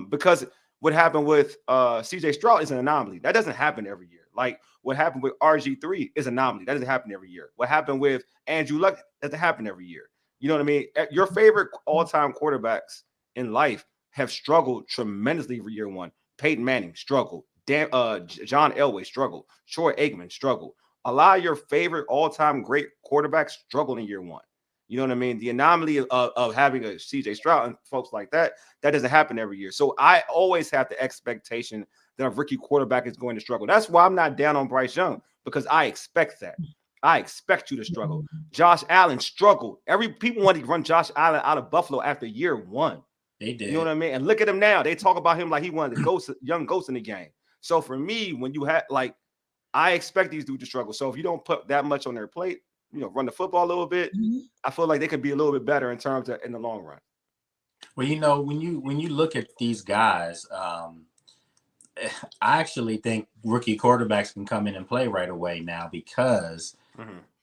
A: Because what happened with CJ Stroud is an anomaly. That doesn't happen every year. Like, what happened with RG3 is an anomaly. That doesn't happen every year. What happened with Andrew Luck doesn't happen every year. You know what I mean? Your favorite all-time quarterbacks in life have struggled tremendously for year one. Peyton Manning struggled. John Elway struggled. Troy Aikman struggled. A lot of your favorite all-time great quarterbacks struggled in year one. You know what I mean? The anomaly of having a CJ Stroud and folks like that doesn't happen every year. So I always have the expectation that a rookie quarterback is going to struggle. That's why I'm not down on Bryce Young, because I expect that. I expect you to struggle. Josh Allen struggled. People wanted to run Josh Allen out of Buffalo after year one.
C: They did.
A: You know what I mean? And look at him now. They talk about him like he wanted the young ghost in the game. So for me, when you have I expect these dudes to struggle. So if you don't put that much on their plate, run the football a little bit, I feel like they could be a little bit better in terms of in the long run.
C: Well, when you look at these guys, I actually think rookie quarterbacks can come in and play right away now, because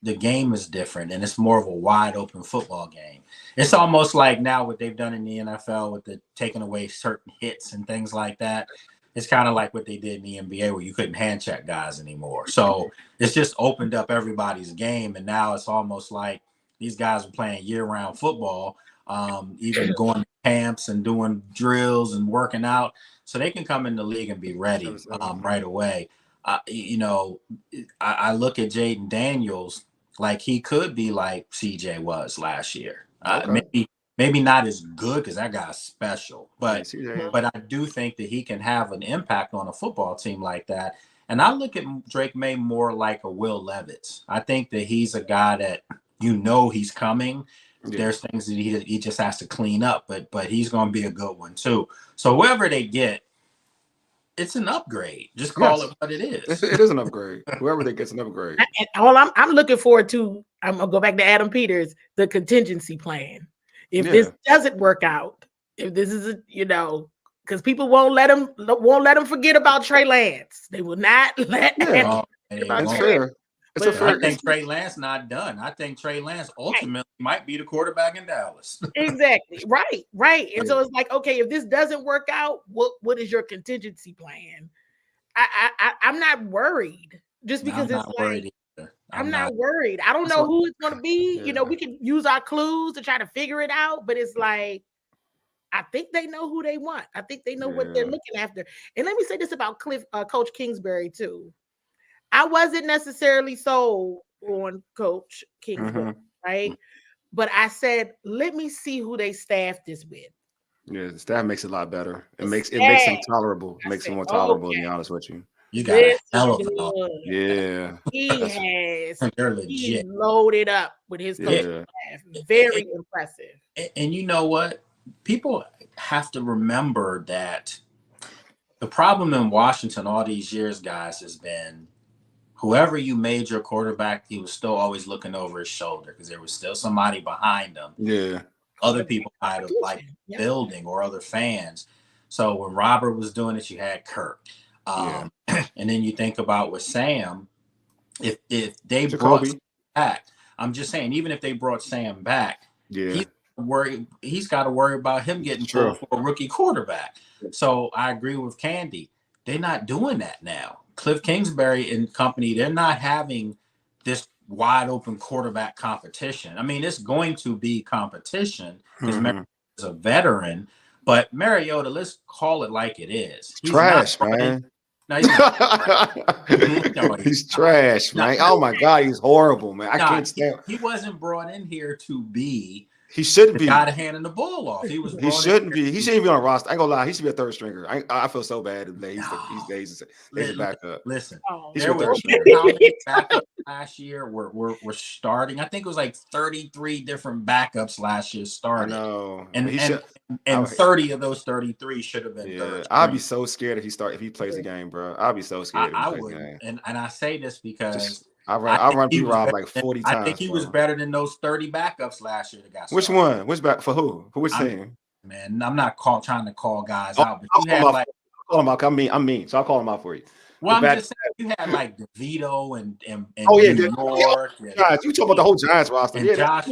C: the game is different and it's more of a wide open football game. It's almost like now what they've done in the NFL with the taking away certain hits and things like that. It's kind of like what they did in the NBA, where you couldn't hand check guys anymore. So it's just opened up everybody's game. And now it's almost like these guys are playing year-round football, even going to camps and doing drills and working out. So they can come in the league and be ready right away. I look at Jaden Daniels like he could be like CJ was last year. Maybe not as good, because that guy's special, but I do think that he can have an impact on a football team like that. And I look at Drake May more like a Will Levis. I think that he's a guy that he's coming. Yeah. There's things that he just has to clean up, but he's going to be a good one too. So whoever they get, it's an upgrade. Just call it what it is.
A: It is an upgrade. Whoever they get's an upgrade.
B: And all I'm looking forward to, I'm gonna go back to Adam Peters, the contingency plan. If this doesn't work out, if this is because people won't let them forget about Trey Lance. They will not let
A: that's fair.
C: I think Trey Lance not done. I think Trey Lance ultimately might be the quarterback in Dallas.
B: Exactly. Right. And so it's like, okay, if this doesn't work out, what is your contingency plan? I'm not worried just because it's like I'm not worried. I don't know who it's going to be. You know, we can use our clues to try to figure it out, but it's like I think they know who they want. I think they know what they're looking after. And let me say this about Coach Kingsbury too. I wasn't necessarily sold on Coach Kingsbury, right? But I said, let me see who they staff this with.
A: Yeah, the staff makes it a lot better. It makes them tolerable. It makes them more tolerable, to be honest with you.
C: You got a hell of
A: yeah.
B: He's loaded up with his coaching staff. Very impressive.
C: And you know what? People have to remember that the problem in Washington all these years, guys, has been whoever you made your quarterback, he was still always looking over his shoulder because there was still somebody behind him.
A: Yeah.
C: Other people might have liked the building or other fans. So when Robert was doing it, you had Kirk. And then you think about with Sam, if they brought Sam back, I'm just saying, even if they brought Sam back, he's got to worry about him getting pulled for a rookie quarterback. So I agree with Candi. They're not doing that now. Cliff Kingsbury and company, they're not having this wide open quarterback competition. I mean, it's going to be competition because Mariota is a veteran, but Mariota, let's call it like it is.
A: He's trash, man.
C: No, he's not.
A: He's trash, man. Oh my God, he's horrible, man. I can't stand.
C: He wasn't brought in here to be.
A: He shouldn't be.
C: Got a hand in the ball off. He
A: shouldn't be. He shouldn't be on a roster. I ain't gonna lie. He should be a third stringer. I feel so bad today. He's a backup.
C: Listen,
A: there were
C: how many backups last year were starting? I think it was like 33 different backups last year starting.
A: I know.
C: And 30 of those 33 should have been third.
A: I'd be so scared if he plays the game, bro. I'd be so scared.
C: I would. And I say this because.
A: I run P-Rob like 40 times.
C: I think he was better than those 30 backups last year that got
A: Which one? Which back for who? For which team?
C: Man, I'm not trying to call guys out, but you had like
A: call him out. I'm mean, so I'll call him out for you.
C: Well, I'm just saying you had like DeVito and New York.
A: Guys, you talking about the whole Giants roster?
C: And Josh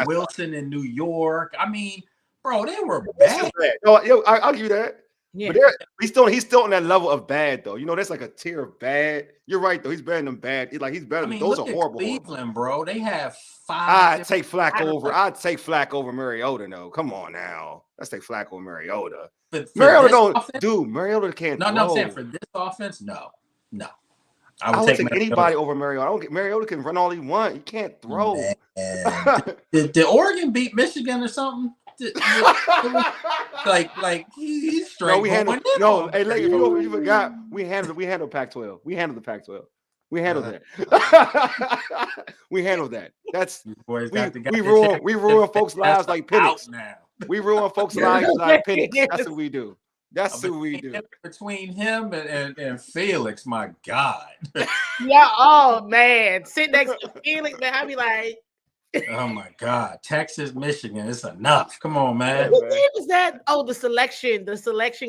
C: Wilson in New York. I mean, bro, they were bad.
A: I'll give you that. Yeah. But he's still on that level of bad though. You know, that's like a tier of bad. You're right though. He's better than bad. He's better. Those are horrible.
C: Cleveland, bro. They have 5.
A: I'd take Flacco over Mariota. No, come on now. Let's take Flacco over Mariota. But Mariota can't.
C: No, I'm saying for this offense, no.
A: I would take anybody over Mariota. Mariota can run all he wants. He can't throw.
C: Did Oregon beat Michigan or something? like he's straight.
A: No, we handled. No, hey, like, you forgot. We handled Pac-12. We handled the Pac-12. We handled that. We handled that. That's we ruin folks' lives like Penix. We ruin folks' lives like Penix. That's what we do. That's who we do.
C: Between him and Felix, my God.
B: Yeah. Oh man, sit next to Felix, man. I'd be like.
C: Oh my God, Texas, Michigan, it's enough. Come on, man.
B: What game was that? Oh, the selection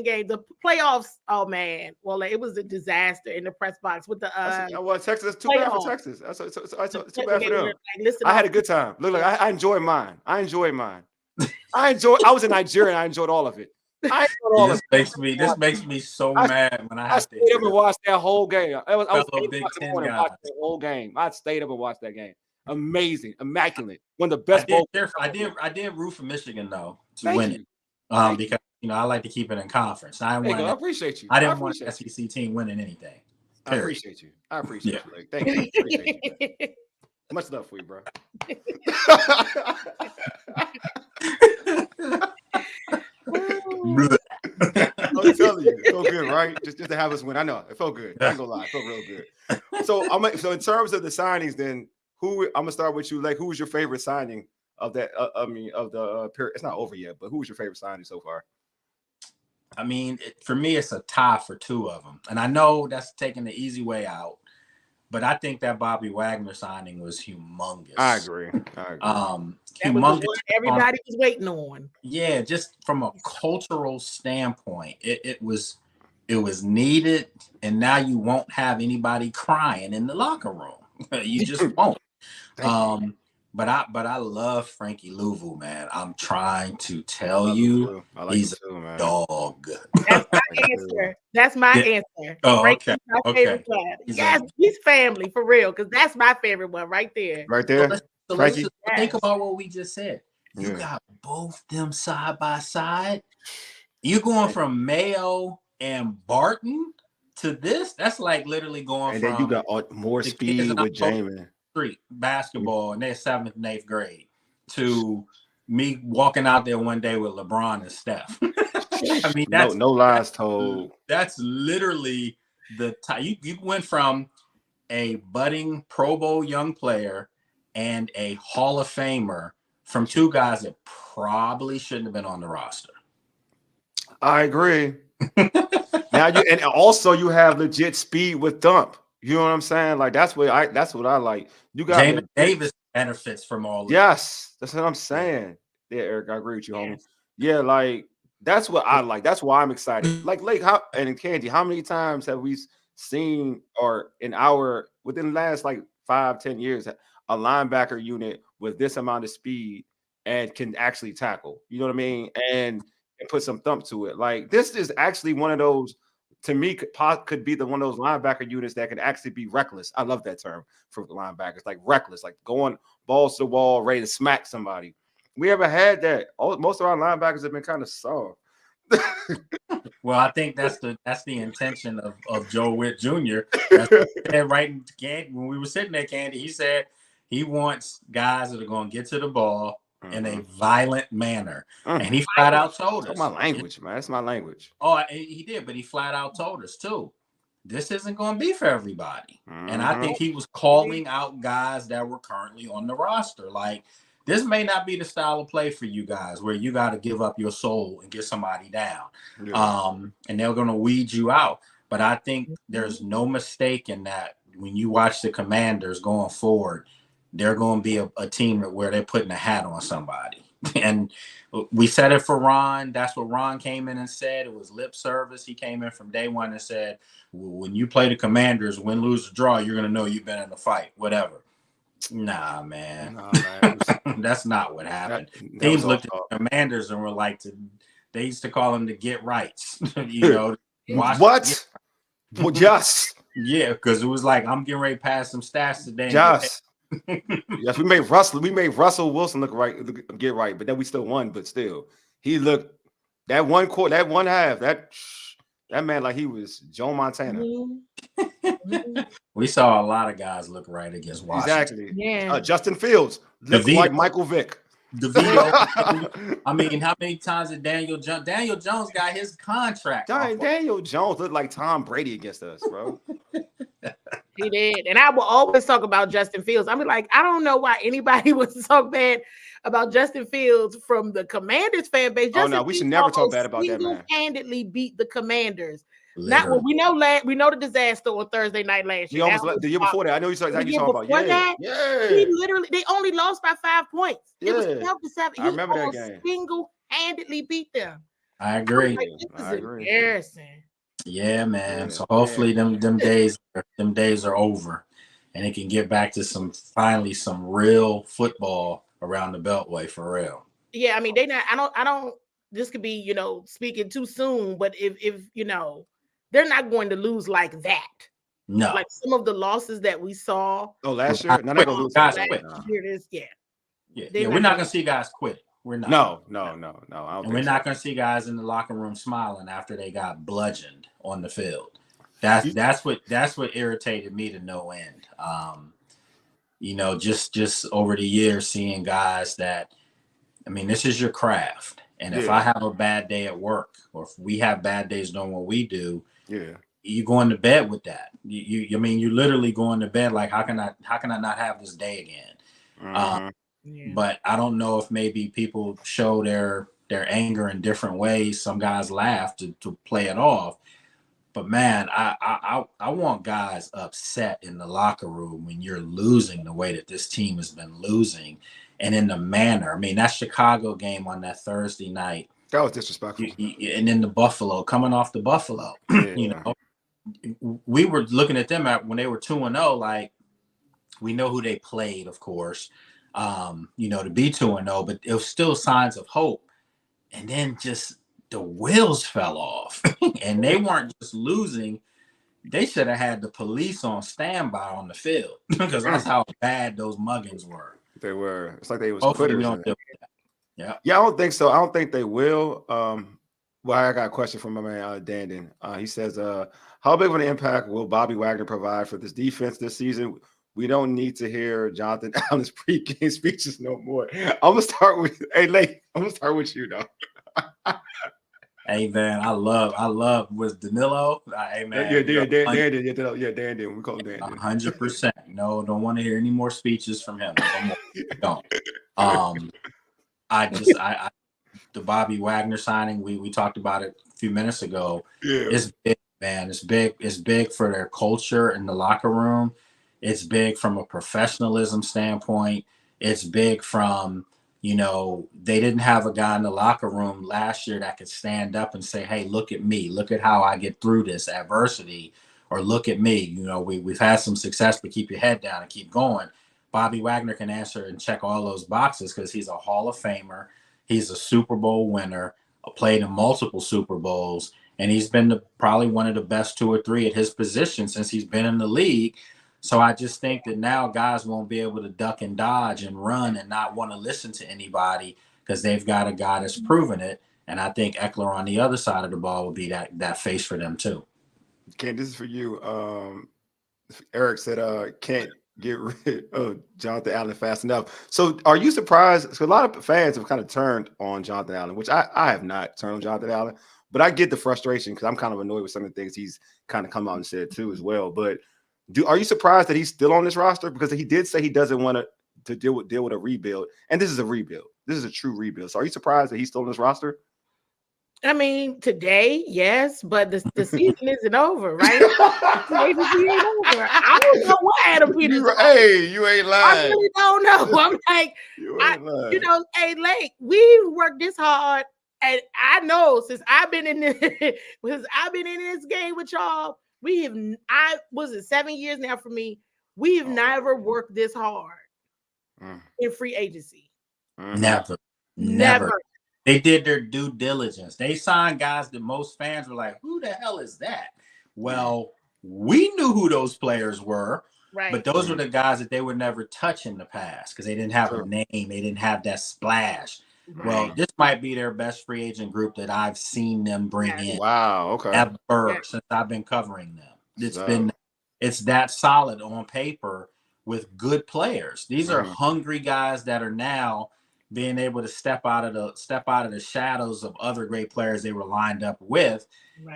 B: game, the playoffs. Oh man, well, it was a disaster in the press box with the.
A: Texas. Too bad for Texas. That's too bad for them. Like, I had a good time. Look, I enjoyed mine. I was in Nigeria. And I enjoyed all of it.
C: This makes me so mad when I
A: stayed up and watched that whole game. I was Big Ten guy. Watched the whole game. I stayed up and watched that game. Amazing, immaculate. One of the best.
C: I did root for Michigan though to win it, because I like to keep it in conference. I
A: appreciate you.
C: I didn't want an SEC team winning anything.
A: I appreciate you. You. Like, thank you. Appreciate you. Much love for you, bro. I'm telling you, it felt good, right? Just to have us win. I know it felt good. I ain't gonna lie, it felt real good. So in terms of the signings, then. I'm gonna start with you. Like, who was your favorite signing of that? Period. It's not over yet, but who was your favorite signing so far?
C: I mean, for me, it's a tie for 2 of them, and I know that's taking the easy way out, but I think that Bobby Wagner signing was humongous.
A: I agree.
B: Humongous. Everybody was waiting on.
C: Yeah, just from a cultural standpoint, it was It was needed, and now you won't have anybody crying in the locker room. You just won't. But I love Frankie Louvu, man. I'm trying to tell you, he's a dog.
B: That's my answer. That's my answer.
C: Oh,
B: Frankie's
C: okay.
B: my favorite player. Yes, he's family for real, because that's my favorite one right there.
A: Right there.
C: So let's think about what we just said. You got both them side by side. You going from Mayo and Barton to this? That's like literally going
A: and
C: from.
A: And then you got more speed with Jamin.
C: Street basketball in their 7th and 8th grade to me walking out there one day with LeBron and Steph. I mean, that's
A: no lies told.
C: That's literally the time you went from a budding Pro Bowl young player and a Hall of Famer from two guys that probably shouldn't have been on the roster.
A: I agree. Now and also you have legit speed with Dump. You know what I'm saying? Like that's what I like. You got
C: Jamin Davis benefits from all of
A: yes, that's what I'm saying. Yeah, Eric, I agree with you, homie. Yeah, like that's what I like. That's why I'm excited. Like how and Candi, how many times have we seen or within the last like 5-10 years a linebacker unit with this amount of speed and can actually tackle? You know what I mean? And put some thump to it. Like this is actually one of those. To me, could be one of those linebacker units that can actually be reckless. I love that term for linebackers, like reckless, like going balls to the wall, ready to smack somebody. We ever had that? Most of our linebackers have been kind of soft.
C: Well, I think that's the intention of Joe Witt Jr. That's right when we were sitting there, Candi, he said he wants guys that are going to get to the ball in a violent manner. And he flat out told us.
A: That's my language, man. That's my language.
C: Oh, he did, but he flat out told us too. This isn't going to be for everybody. And I think he was calling out guys that were currently on the roster. Like, this may not be the style of play for you guys where you got to give up your soul and get somebody down. Yeah. And they're going to weed you out. But I think there's no mistake in that when you watch the Commanders going forward, they're going to be a team where they're putting a hat on somebody. And we said it for Ron. That's what Ron came in and said. It was lip service. He came in from day one and said, when you play the Commanders, win, lose, or draw, you're going to know you've been in a fight, whatever. Nah, man. That's not what happened. Teams looked at the Commanders and were like, they used to call them the get rights. You know,
A: what? Well, yes.
C: Yeah, because it was like, I'm getting ready to pass some stats today.
A: Yes. Yes, we made Russell Wilson get right, but then we still won. But still, he looked that one half that man like he was Joe Montana.
C: We saw a lot of guys look right against Washington.
A: Exactly.
B: Yeah.
A: Justin Fields looked like Michael Vick.
C: I mean, how many times did Daniel Jones got his contract?
A: Daniel Jones looked like Tom Brady against us, bro.
B: He did. And I will always talk about Justin Fields. I mean, like, I don't know why anybody was so bad about Justin Fields from the Commanders fan base.
A: No, we should never talk bad about that man.
B: Single-handedly beat the Commanders. Not what we know. We know the disaster on Thursday night last year.
A: The year before that, I know you talking about. Yeah.
B: They only lost by 5 points. It was 12-7.
A: I remember that game.
B: Single-handedly beat them.
C: I agree.
B: Like, this is embarrassing.
C: Yeah, man. Yeah, so hopefully them days are over, and it can get back to some real football around the Beltway for real.
B: Yeah, I mean I don't. This could be speaking too soon, but if they're not going to lose like that.
C: No,
B: like some of the losses that we saw.
A: Oh, last year, no, they're gonna lose.
C: Guys quit.
B: Yeah.
C: We're not gonna see guys quit. We're not.
A: No.
C: And we're not gonna see guys in the locker room smiling after they got bludgeoned on the field. That's what irritated me to no end. Just over the years, seeing guys that, I mean, this is your craft. And if I have a bad day at work, or if we have bad days doing what we do, you going to bed with that. You literally going to bed like, how can I not have this day again? But I don't know if maybe people show their anger in different ways. Some guys laugh to play it off. But man, I want guys upset in the locker room when you're losing the way that this team has been losing, and in the manner. I mean, that Chicago game on that Thursday night,
A: That was disrespectful.
C: And then the Buffalo, coming off the Buffalo, you know, we were looking at them when they were 2-0. Like, we know who they played, of course, you know, to be 2-0, but it was still signs of hope. And then just the wheels fell off, and they weren't just losing. They should have had the police on standby on the field because that's how bad those muggings were.
A: They were. It's like they was
C: Hopefully
A: quitters.
C: We don't do that.
A: Yeah, I don't think so. I don't think they will. Well, I got a question from my man Dandon. He says, how big of an impact will Bobby Wagner provide for this defense this season? We don't need to hear Jonathan Allen's pregame speeches no more. I'm gonna start with Lake. I'm gonna start with you though.
C: Hey man, I love with Danilo. Hey man,
A: Dandon. We call him Dandon.
C: 100%. No, don't want to hear any more speeches from him. Don't. The Bobby Wagner signing, we talked about it a few minutes ago.
A: Yeah.
C: It's big, man. It's big. It's big for their culture in the locker room. It's big from a professionalism standpoint. It's big from, you know, they didn't have a guy in the locker room last year that could stand up and say, hey, look at me. Look at how I get through this adversity. Or look at me. You know, we've had some success, but keep your head down and keep going. Bobby Wagner can answer and check all those boxes because he's a Hall of Famer. He's a Super Bowl winner, played in multiple Super Bowls, and he's been probably one of the best 2 or 3 at his position since he's been in the league. So I just think that now guys won't be able to duck and dodge and run and not want to listen to anybody because they've got a guy that's proven it. And I think Eckler on the other side of the ball will be that face for them too.
A: Ken, this is for you. Eric said can't get rid of Jonathan Allen fast enough. So are you surprised? Because a lot of fans have kind of turned on Jonathan Allen, which I have not turned on Jonathan Allen, but I get the frustration because I'm kind of annoyed with some of the things he's kind of come out and said too as well. But are you surprised that he's still on this roster? Because he did say he doesn't want to deal with a rebuild. And this is a rebuild. This is a true rebuild. So are you surprised that he's still on this roster?
B: I mean, today, yes, but the season isn't over, right? The season ain't over. I don't know what Adam Peters.
A: Hey, you ain't lying.
B: I really don't know. I'm like, you know, hey, Lake, we worked this hard, and I know since I've been in this, game with y'all. Was it 7 years now for me? We have never worked this hard in free agency.
C: Never. They did their due diligence. They signed guys that most fans were like, who the hell is that? Well, we knew who those players were,
B: right?
C: But those were the guys that they would never touch in the past because they didn't have a name. They didn't have that splash. Right. Well, this might be their best free agent group that I've seen them bring in.
A: Wow. Okay.
C: Ever since I've been covering them. It's that solid on paper with good players. These are hungry guys that are now being able to step out of the shadows of other great players they were lined up with,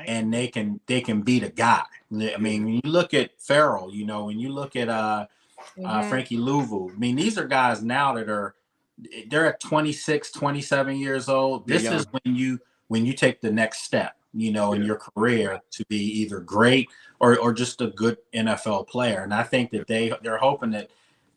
C: and they can beat a guy. I mean, when you look at Farrell, you know, when you look at Frankie Louvu, I mean, these are guys now that they're at 26, 27 years old. This is when you take the next step, you know, in your career to be either great or just a good NFL player. And I think that they're hoping that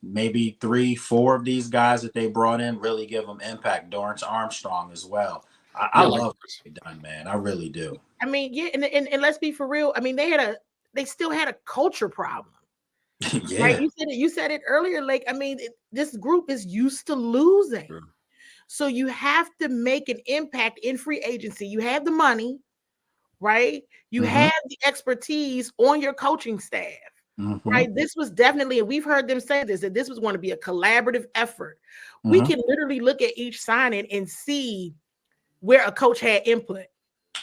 C: maybe 3-4 of these guys that they brought in really give them impact. Dorrance Armstrong as well. I love what they've done, man. I really do.
B: I mean, yeah, and let's be for real. I mean, they still had a culture problem.
C: Yeah.
B: Right? You said it earlier. Like, I mean, this group is used to losing. Sure. So you have to make an impact in free agency. You have the money, right? You have the expertise on your coaching staff. Right. This was definitely, and we've heard them say this, that this was going to be a collaborative effort. We can literally look at each signing and see where a coach had input.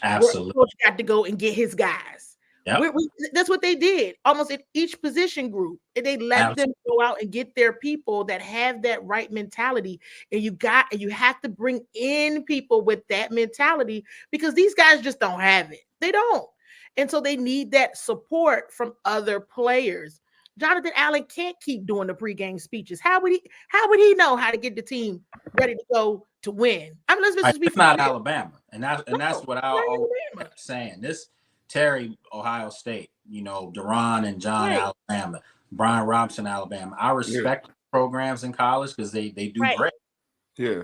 C: Absolutely.
B: Where a coach got to go and get his guys. Yep. That's what they did almost at each position group. And they let them go out and get their people that have that right mentality. And you have to bring in people with that mentality because these guys just don't have it. They don't. And so they need that support from other players. Jonathan Allen can't keep doing the pregame speeches. How would he know how to get the team ready to go to win? I mean,
C: it's not Alabama, and that's what I always kept saying. This Terry, Ohio State, you know, Duran and John, Alabama, Brian Robinson, Alabama. I respect programs in college because they do great.
A: Yeah,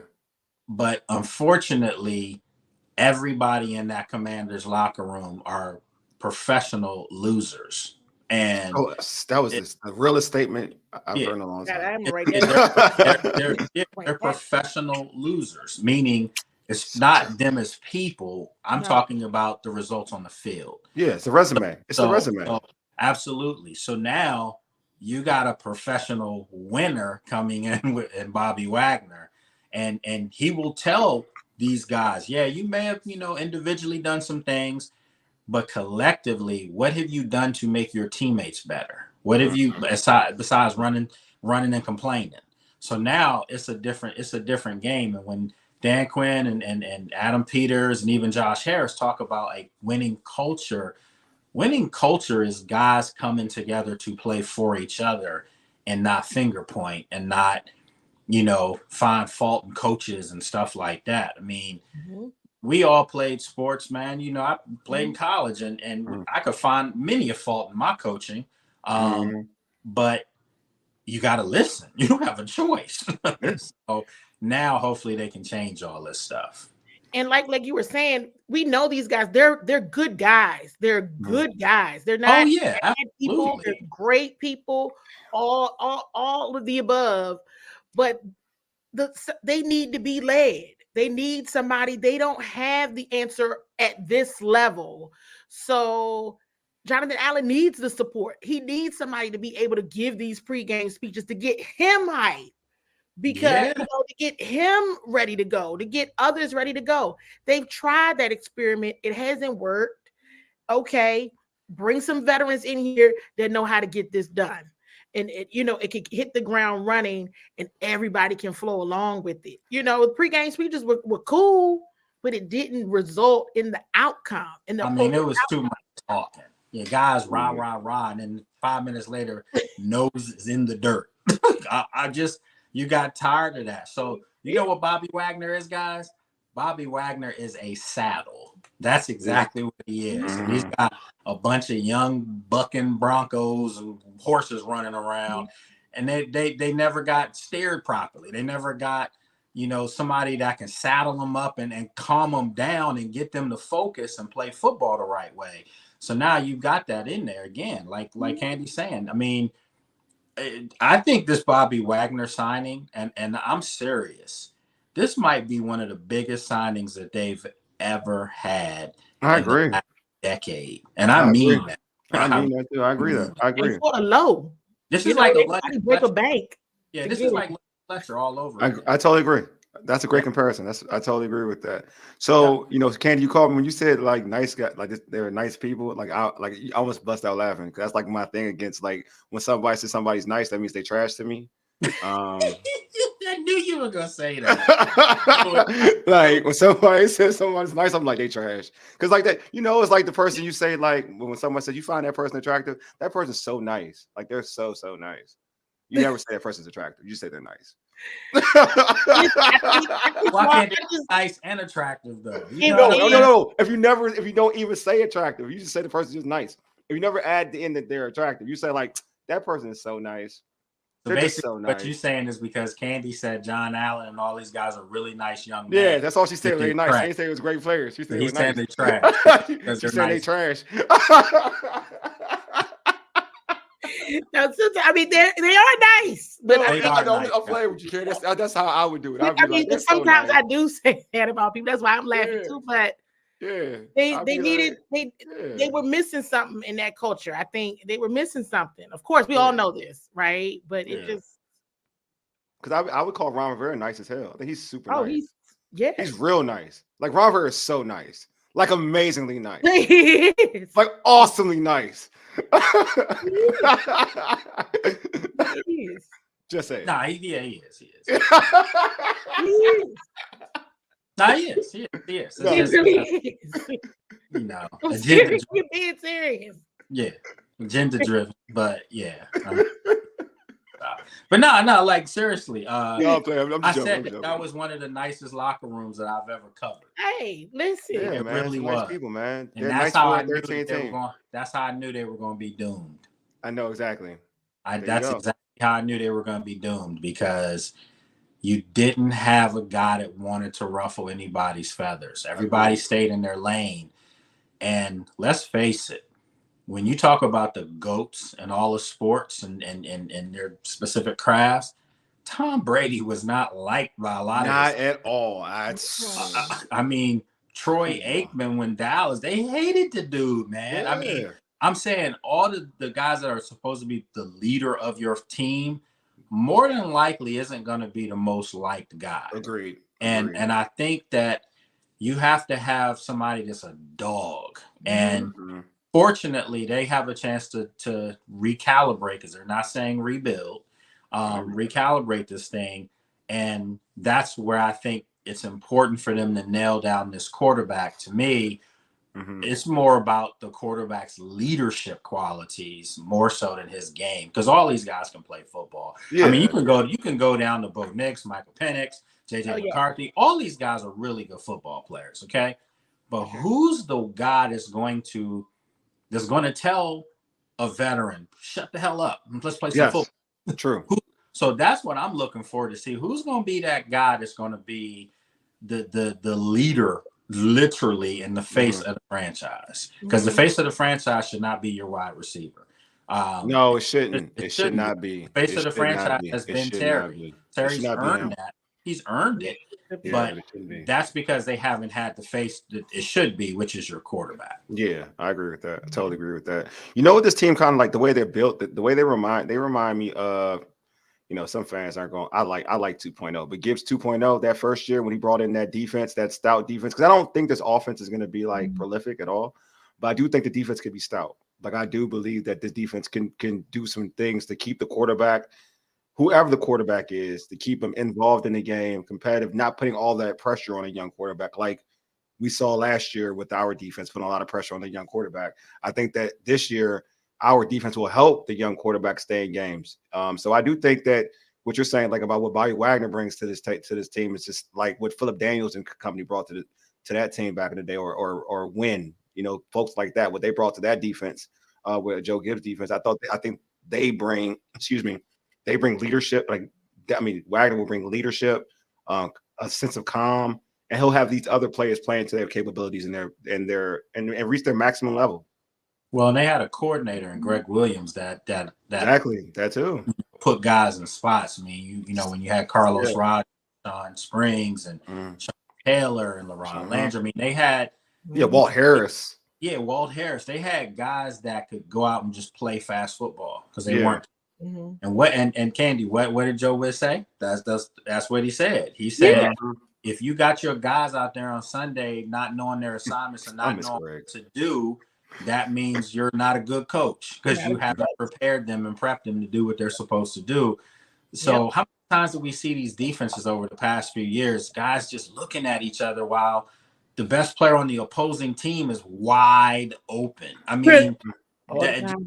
C: but unfortunately, everybody in that Commanders locker room are professional losers. And
A: that was the realest statement I've heard in a long time.
C: They're professional losers, meaning it's not them as people. I'm talking about the results on the field.
A: Yeah, it's a resume. It's the resume.
C: So, absolutely. So now you got a professional winner coming in and Bobby Wagner, and he will tell these guys, yeah, you may have, individually done some things, but collectively, what have you done to make your teammates better? What have you besides running and complaining? So now it's a different game. And when Dan Quinn and Adam Peters and even Josh Harris talk about a winning culture is guys coming together to play for each other and not finger point and not, find fault in coaches and stuff like that. I mean, we all played sports, man. I played in college and I could find many a fault in my coaching. But you got to listen. You don't have a choice. So now hopefully they can change all this stuff.
B: And like you were saying, we know these guys. They're good guys. They're good guys. They're not bad people. They're great people. All of the above. But they need to be led. They need somebody. They don't have the answer at this level. So Jonathan Allen needs the support. He needs somebody to be able to give these pregame speeches to get him hyped. Because to get him ready to go, to get others ready to go. They've tried that experiment. It hasn't worked. Okay, bring some veterans in here that know how to get this done. And it could hit the ground running and everybody can flow along with it. The pregame speeches were cool, but it didn't result in the outcome.
C: It was too much talking. Yeah, guys, rah, and then 5 minutes later, nose is in the dirt. You got tired of that. So you know what Bobby Wagner is, guys? Bobby Wagner is a saddle. That's exactly what he is. And he's got a bunch of young bucking Broncos and horses running around. And they never got steered properly. They never got, somebody that can saddle them up and calm them down and get them to focus and play football the right way. So now you've got that in there again, like Candy's saying. I mean, I think this Bobby Wagner signing, and I'm serious, this might be one of the biggest signings that they've ever had.
A: I agree.
C: Decade, and I mean that.
A: I mean that too. I agree. I agree.
B: And for a low,
C: this is like
B: a break a bank.
C: Yeah, this is like Fletcher all over.
A: I totally agree. That's a great comparison. I totally agree with that. So, Candy, you called me when you said like nice guy, like they're nice people. Like I almost bust out laughing because that's like my thing against like when somebody says somebody's nice, that means they trash to me.
C: I knew you were gonna say that.
A: Like when somebody says someone's nice, I'm like they trash. Because like that, it's like the person you say like when someone says you find that person attractive, that person's so nice. Like they're so nice. You never say that person's attractive. You just say they're nice.
C: Why can't they be nice and attractive though?
A: No. If you don't even say attractive, you just say the person's just nice. If you never add the end that they're attractive, you say like that person is so nice.
C: So basically, so nice. What you're saying is because Candy said John Allen and all these guys are really nice young men.
A: Yeah, that's all she said. They're nice. She didn't say it was great players. She said
C: he's saying
A: nice.
C: They trash.
A: She said they trash.
B: No, I mean they are nice, but
A: I'm playing with you, Karen. That's how I would do it.
B: Sometimes so nice. I do say that about people. That's why I'm laughing too. But they were missing something in that culture. I think they were missing something. Of course, we all know this, right? But it just
A: because I would call Ron Rivera nice as hell. I think he's super nice.
B: He's
A: real nice. Like Ron Rivera is so nice. Like amazingly nice.
B: He is.
A: Like awesomely nice.
B: He is.
A: Just say it.
C: Nah, he is.
B: He is.
C: Nah, he is. He is.
B: He really is.
C: You're
B: being serious.
C: Yeah, agenda driven, but yeah. But no, like seriously. I said that was one of the nicest locker rooms that I've ever covered.
B: Hey, listen.
A: Yeah,
C: it
A: man,
C: really was.
A: Nice people, man.
C: And that's how I knew that's how I knew they were going to be doomed.
A: I know exactly.
C: That's exactly how I knew they were going to be doomed because you didn't have a guy that wanted to ruffle anybody's feathers. Everybody stayed in their lane. And let's face it, when you talk about the GOATs and all the sports and their specific crafts, Tom Brady was not liked by a lot of
A: Not at all.
C: I mean, Troy Aikman when Dallas, they hated the dude, man.
A: Yeah.
C: I mean, I'm saying all the guys that are supposed to be the leader of your team, more than likely isn't going to be the most liked guy.
A: Agreed.
C: And I think that you have to have somebody that's a dog. And fortunately, they have a chance to recalibrate, because they're not saying rebuild, recalibrate this thing. And that's where I think it's important for them to nail down this quarterback. To me, it's more about the quarterback's leadership qualities more so than his game, because all these guys can play football. Yeah. I mean, you can go down to Bo Nix, Michael Penix, JJ McCarthy. All these guys are really good football players, okay? But who's the guy that's going to tell a veteran, shut the hell up and let's play some football?
A: True.
C: So that's what I'm looking for, to see who's going to be that guy that's going to be the leader, literally, in the face of the franchise. Because the face of the franchise should not be your wide receiver.
A: No, it shouldn't. It should not be.
C: The face of the franchise has been Terry. Terry's earned that. He's earned it. But that's because they haven't had the face that it should be, which is your quarterback.
A: Yeah, I agree with that. I totally agree with that. You know what, this team kind of like, the way they're built, the way they remind me of, you know, some fans aren't going, I like 2.0, but Gibbs 2.0, that first year when he brought in that defense, that stout defense, because I don't think this offense is going to be like prolific at all, but I do think the defense could be stout. Like, I do believe that this defense can do some things to keep the quarterback, whoever the quarterback is, to keep him involved in the game, competitive, not putting all that pressure on a young quarterback like we saw last year with our defense, putting a lot of pressure on the young quarterback. I think that this year our defense will help the young quarterback stay in games. So I do think that what you're saying, like about what Bobby Wagner brings to this team, is just like what Philip Daniels and company brought to that team back in the day, or Wynn, you know, folks like that, what they brought to that defense, with Joe Gibbs defense. I think they bring leadership. Like, I mean, Wagner will bring leadership, a sense of calm, and he'll have these other players playing to their capabilities and reach their maximum level.
C: Well, and they had a coordinator in Greg Williams that
A: exactly that too
C: put guys in spots. I mean, you know, when you had Carlos Rogers, Sean Springs, and Sean Taylor and LaRon Landry. I mean, they had
A: Walt Harris.
C: Yeah, Walt Harris. They had guys that could go out and just play fast football because they weren't. And Candy, what did Joe Witt say? That's what he said. He said, if you got your guys out there on Sunday not knowing their assignments and not knowing what to do, that means you're not a good coach, because you haven't prepared them and prepped them to do what they're supposed to do. So how many times do we see these defenses over the past few years, guys just looking at each other while the best player on the opposing team is wide open? I mean,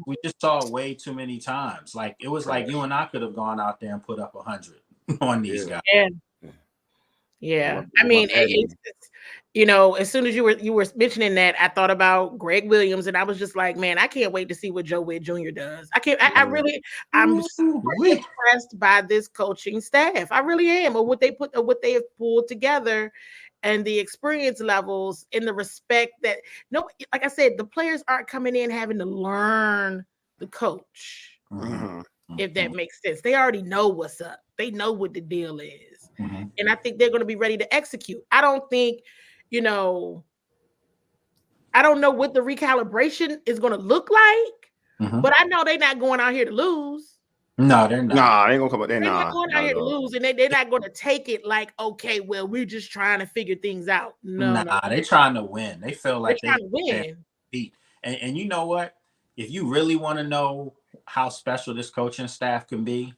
C: we just saw it way too many times. Like, it was like you and I could have gone out there and put up 100 on these guys.
B: Yeah. I mean, it's you know, as soon as you were mentioning that, I thought about Greg Williams, and I was just like, man, I can't wait to see what Joe Witt Jr. does. I'm super impressed by this coaching staff. I really am, or what they have pulled together, and the experience levels, and the respect that, like I said, the players aren't coming in having to learn the coach. If that makes sense. They already know what's up. They know what the deal is. And I think they're going to be ready to execute. I don't think, I don't know what the recalibration is going to look like, but I know they're not going out here to lose.
C: No, they're not.
A: Nah, they ain't gonna come out.
B: They're not going out here to lose, and they're not going to take it like, okay, well, we're just trying to figure things out. No,
C: they're trying to win. They feel like
B: they're trying to win.
C: Beat. And you know what? If you really want to know how special this coaching staff can be,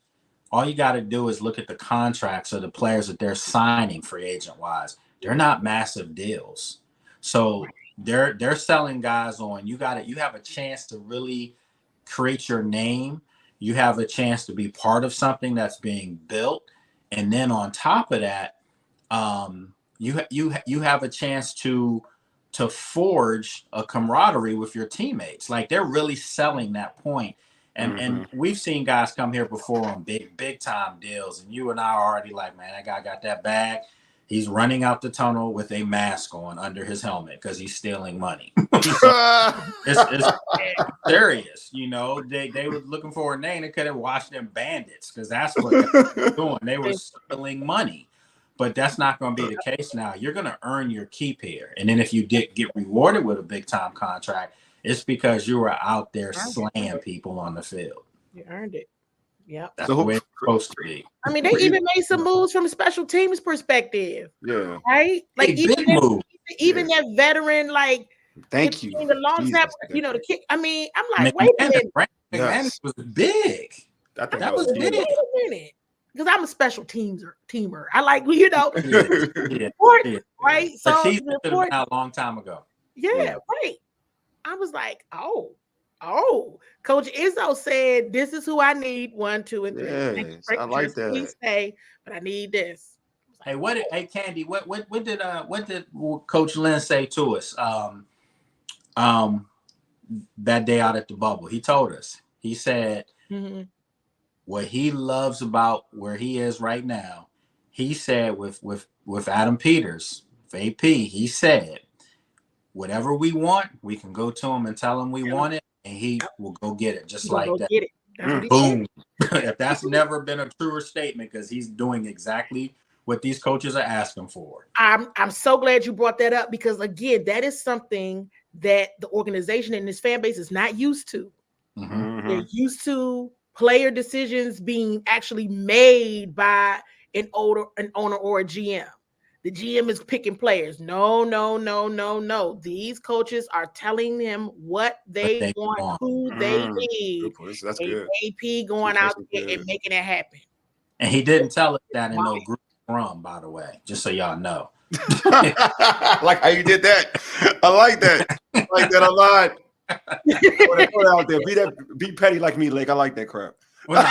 C: all you got to do is look at the contracts of the players that they're signing free agent wise. They're not massive deals. So they're selling guys on. You have a chance to really create your name. You have a chance to be part of something that's being built. And then on top of that, you have a chance to forge a camaraderie with your teammates. Like, they're really selling that point. And we've seen guys come here before on big time deals, and you and I are already like, man, that guy got that bag. He's running out the tunnel with a mask on under his helmet because he's stealing money. So it's serious, you know. They were looking for a name. They could have watched them bandits because that's what they were doing. They were stealing money. But that's not going to be the case now. You're going to earn your keep here. And then if you get rewarded with a big time contract, it's because you were out there slaying people on the field.
B: You earned it. Yeah.
C: That's the way it's supposed to be.
B: I mean, they even made some moves from a special teams perspective.
A: Yeah.
B: Right? Like even that veteran, like,
A: thank you.
B: The long snap, you know, the kick. I mean, I'm like, wait a minute.
C: McManus was big.
A: I think that was big.
B: Wait a minute. Because I'm a special teamer. I like, you know, right?
C: So she's been out a long time ago.
B: Yeah, right. I was like, oh, Coach Izzo said, this is who I need, 1, 2, and 3.
A: Yes, I like that.
B: Please say, but I need this.
C: Hey, Candi, what did Coach Lynn say to us that day out at the bubble? He told us. He said, what he loves about where he is right now, he said with Adam Peters, AP, he said, whatever we want, we can go to him and tell him we want it, and he will go get it just like that.
B: Get it.
C: Boom. If that's never been a truer statement, because he's doing exactly what these coaches are asking for.
B: I'm so glad you brought that up, because again, that is something that the organization and this fan base is not used to. They're used to player decisions being actually made by an owner or a GM. The GM is picking players. No. These coaches are telling them what they want, who they need.
A: That's good.
B: AP going out there and making it happen.
C: And he didn't tell us that in no group rum, by the way, just so y'all know.
A: I like how you did that. I like that. I like that a lot. Put it out there. Be petty like me, Lake. I like that crap.
C: Well,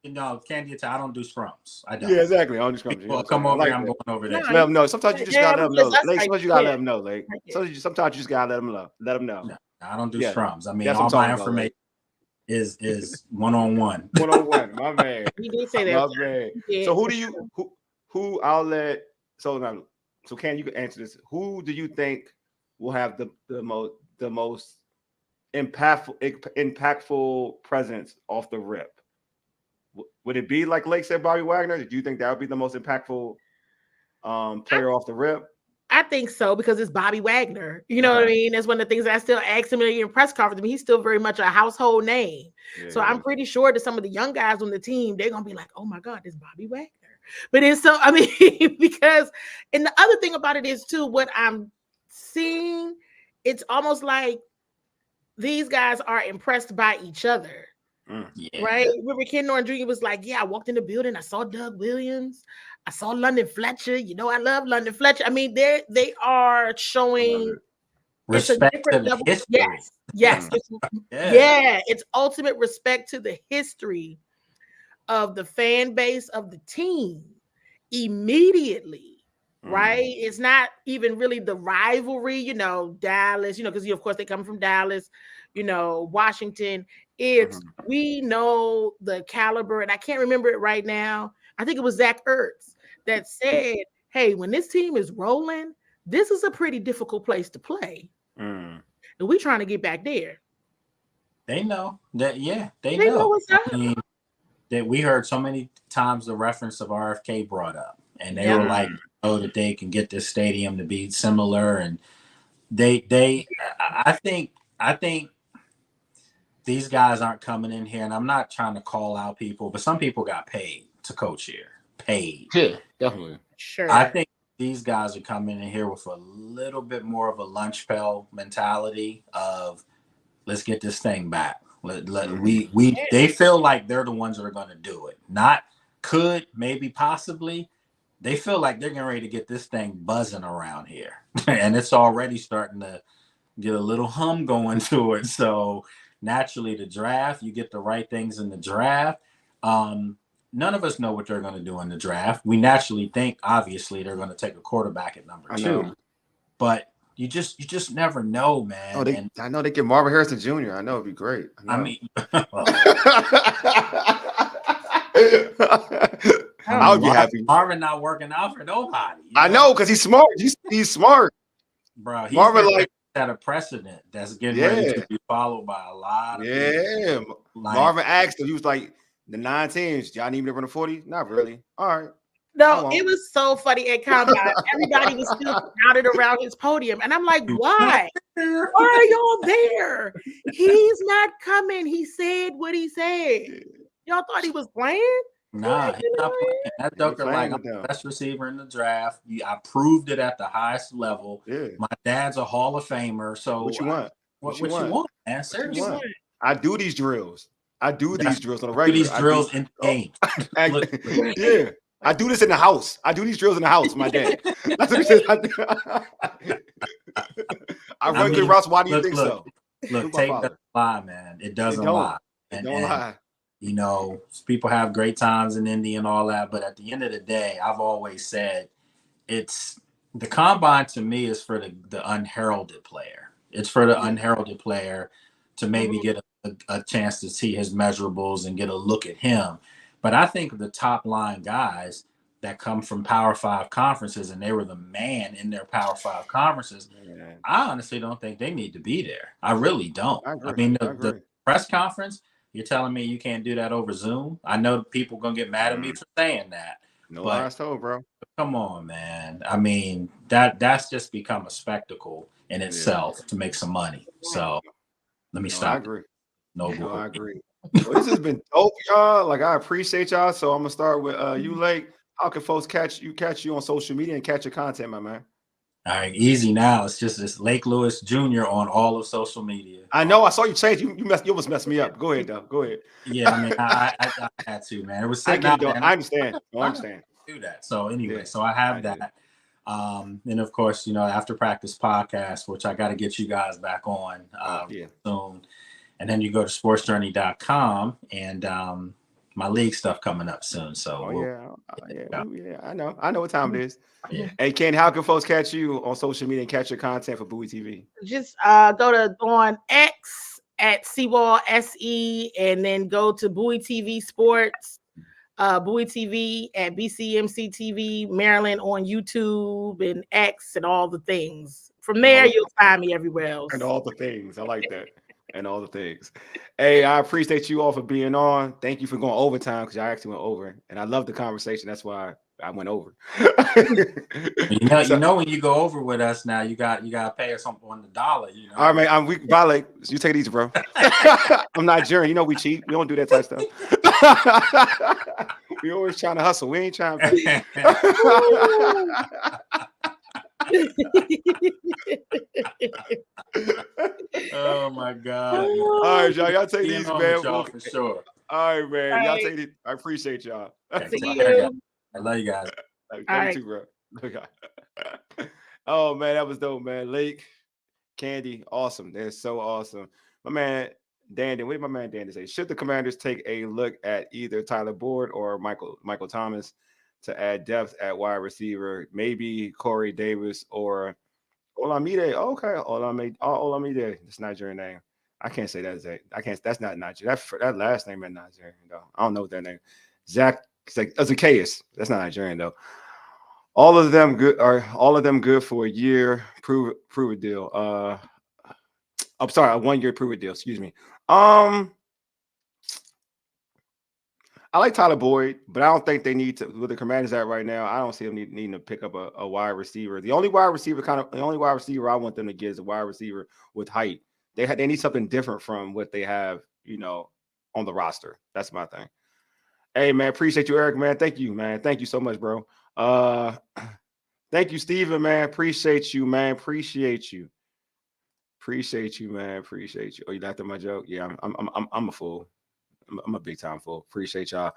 C: no, Candi, I don't do scrums. I don't.
A: Yeah, exactly. I don't do scrums.
C: People come over, I'm going over there.
A: Let them know. Sometimes you just gotta let them know. Lake, sometimes you gotta let them know, Lake. Sometimes you just gotta let them know.
C: No, I don't do scrums. I mean, all my information is one-on-one.
A: One-on-one, my man.
B: He did say that.
A: My man. So who I'll let so Can you can answer this? Who do you think will have the most impactful presence off the rip? Would it be like Lake said, Bobby Wagner? Do you think that would be the most impactful player off the rip?
B: I think so, because it's Bobby Wagner. You know what I mean? That's one of the things that I still ask him in press conference. I mean, he's still very much a household name. Yeah, so I'm pretty sure that some of the young guys on the team, they're going to be like, oh my God, it's Bobby Wagner. But it's so, I mean, because, and the other thing about it is too, what I'm seeing, it's almost like these guys are impressed by each other. Right? Remember Ken Norton Jr. was like, yeah, I walked in the building, I saw Doug Williams, I saw London Fletcher. You know, I love London Fletcher. I mean, they are showing
C: respect to the history.
B: Yes. It's ultimate respect to the history of the fan base of the team immediately. Right? It's not even really the rivalry, you know, Dallas, you know, because of course they come from Dallas, you know, Washington. It's we know the caliber, and I can't remember it right now. I think it was Zach Ertz that said, hey, when this team is rolling, this is a pretty difficult place to play. And we're trying to get back there.
C: They know that, they know what's up. I mean, that we heard so many times the reference of RFK brought up, and they were like, oh, that they can get this stadium to be similar. And I think these guys aren't coming in here, and I'm not trying to call out people, but some people got paid to coach here. Paid.
A: Yeah, definitely.
B: Sure.
C: I think these guys are coming in here with a little bit more of a lunch pail mentality of let's get this thing back. They feel like they're the ones that are going to do it. Not could, maybe, possibly. They feel like they're getting ready to get this thing buzzing around here. And it's already starting to get a little hum going to it. So naturally, the draft, you get the right things in the draft. None of us know what they're going to do in the draft. We naturally think, obviously, they're going to take a quarterback at number 2. But You just never know, man.
A: Oh, I know they get Marvin Harrison Jr. I know it'd be great.
C: I mean,
A: I would be happy.
C: Marvin not working out for nobody.
A: I know because he's smart. He's smart,
C: bro. He's
A: Marvin like
C: set a precedent that's getting ready to be followed by a lot of people.
A: Marvin asked him. He was like, "The 9 teams, y'all need me to run a 40? Not really. All right."
B: No, it was so funny at Combine. Everybody was still crowded around his podium. And I'm like, why? Why are y'all there? He's not coming. He said what he said. Y'all thought he was playing?
C: Nah, he's not playing. That joker, like, I'm the best receiver in the draft. I proved it at the highest level.
A: Yeah.
C: My dad's a Hall of Famer. So
A: what you want?
C: What you want, man? Seriously.
A: I do these drills. I do these drills on a regular.
C: These drills in the game.
A: Yeah. I do this in the house. I do these drills in the house, my dad. That's what he says. I run good routes. Why do you think so?
C: Look, tape doesn't lie, man. It doesn't lie.
A: It don't lie.
C: You know, people have great times in Indy and all that, but at the end of the day, I've always said it's the combine to me is for the unheralded player. It's for the unheralded player to maybe get a chance to see his measurables and get a look at him. But I think the top line guys that come from Power 5 conferences and they were the man in their Power 5 conferences, I honestly don't think they need to be there. I really don't. I mean, the press conference, you're telling me you can't do that over Zoom? I know people going to get mad at me for saying that.
A: No lies told, bro.
C: Come on, man. I mean, that's just become a spectacle in itself to make some money. So let me stop.
A: I agree. I agree. Well, this has been dope, y'all. Like, I appreciate y'all. So I'm gonna start with you, Lake. How can folks catch you on social media and catch your content, my man?
C: All right, easy now. It's just Lake Lewis Jr. on all of social media.
A: I know. I saw you change. You almost messed me up. Go ahead, though. Go ahead.
C: Yeah, I mean, I had to, man. It was sitting
A: out there. I understand. I understand.
C: Do that. So anyway, so I have that. And of course, After Practice podcast, which I got to get you guys back on soon. And then you go to sportsjourney.com and my league stuff coming up soon. So
A: I know what time it is.
C: Yeah.
A: Hey, Ken, how can folks catch you on social media and catch your content for Bowie TV?
B: Just go on X at Seawall SE and then go to Bowie TV Sports, Bowie TV at BCMC TV, Maryland on YouTube and X and all the things. From there, you'll find me everywhere else.
A: And all the things. I like that. And all the things. Hey, I appreciate you all for being on. Thank you for going overtime because I actually went over. And I love the conversation. That's why I went over.
C: You know when you go over with us now, you got to pay us on the dollar.
A: All right, man. We violate. You take it easy, bro. I'm Nigerian. We cheat. We don't do that type of stuff. We always trying to hustle. We ain't trying to pay.
C: Oh my God!
A: All right, y'all take these, man.
C: For sure.
A: All right, man. Y'all take these. I appreciate y'all.
B: See you.
C: I love you guys.
A: Love you too, bro. Oh man, that was dope, man. Lake, Candi, awesome. They're so awesome. My man Dan, what did my man Dan say? Should the Commanders take a look at either Tyler Boyd or Michael Thomas to add depth at wide receiver? Maybe Corey Davis or Olamide. Okay, Olamide. It's Nigerian name. I can't say that. I can't. That's not Nigerian. That last name is Nigerian though. I don't know what that name. Zach. It's like Zacchaeus. That's not Nigerian though. All of them good for a year. Prove it deal. I'm sorry, a 1 year prove it deal. Excuse me. I like Tyler Boyd, but I don't think they need to. Where the Commanders at right now, I don't see them needing to pick up a wide receiver. The only wide receiver I want them to get is a wide receiver with height. They need something different from what they have, on the roster. That's my thing. Hey man, appreciate you, Eric, man. Thank you, man. Thank you so much, bro. Thank you, Steven, man. Appreciate you, man. Appreciate you, man. Appreciate you. Oh, you laughed at my joke? Yeah, I'm a fool. I'm a big time fool. Appreciate y'all.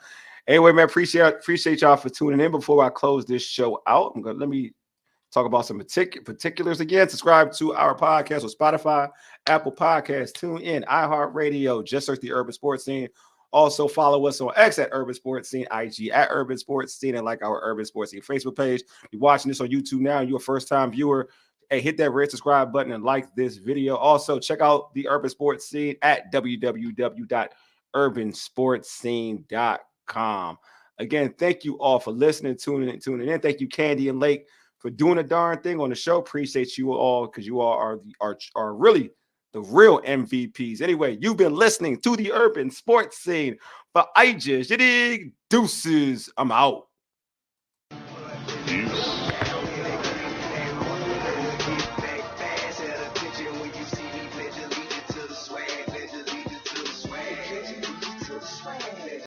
A: Anyway, man, appreciate y'all for tuning in. Before I close this show out, let me talk about some particulars again. Subscribe to our podcast on Spotify, Apple Podcasts, TuneIn, iHeartRadio. Just search the Urban Sports Scene. Also follow us on X at Urban Sports Scene, IG at Urban Sports Scene, and like our Urban Sports Scene Facebook page. If you're watching this on YouTube now and you're a first-time viewer, Hey, hit that red subscribe button and like this video. Also, check out the Urban Sports Scene at www.urbansportscene.com. Again, thank you all for listening, tuning in. Thank you, Candi and Lake, for doing a darn thing on the show. Appreciate you all, because you all are really the real MVPs. Anyway, you've been listening to the Urban Sports Scene. For Aegis, you dig? Deuces. I'm out.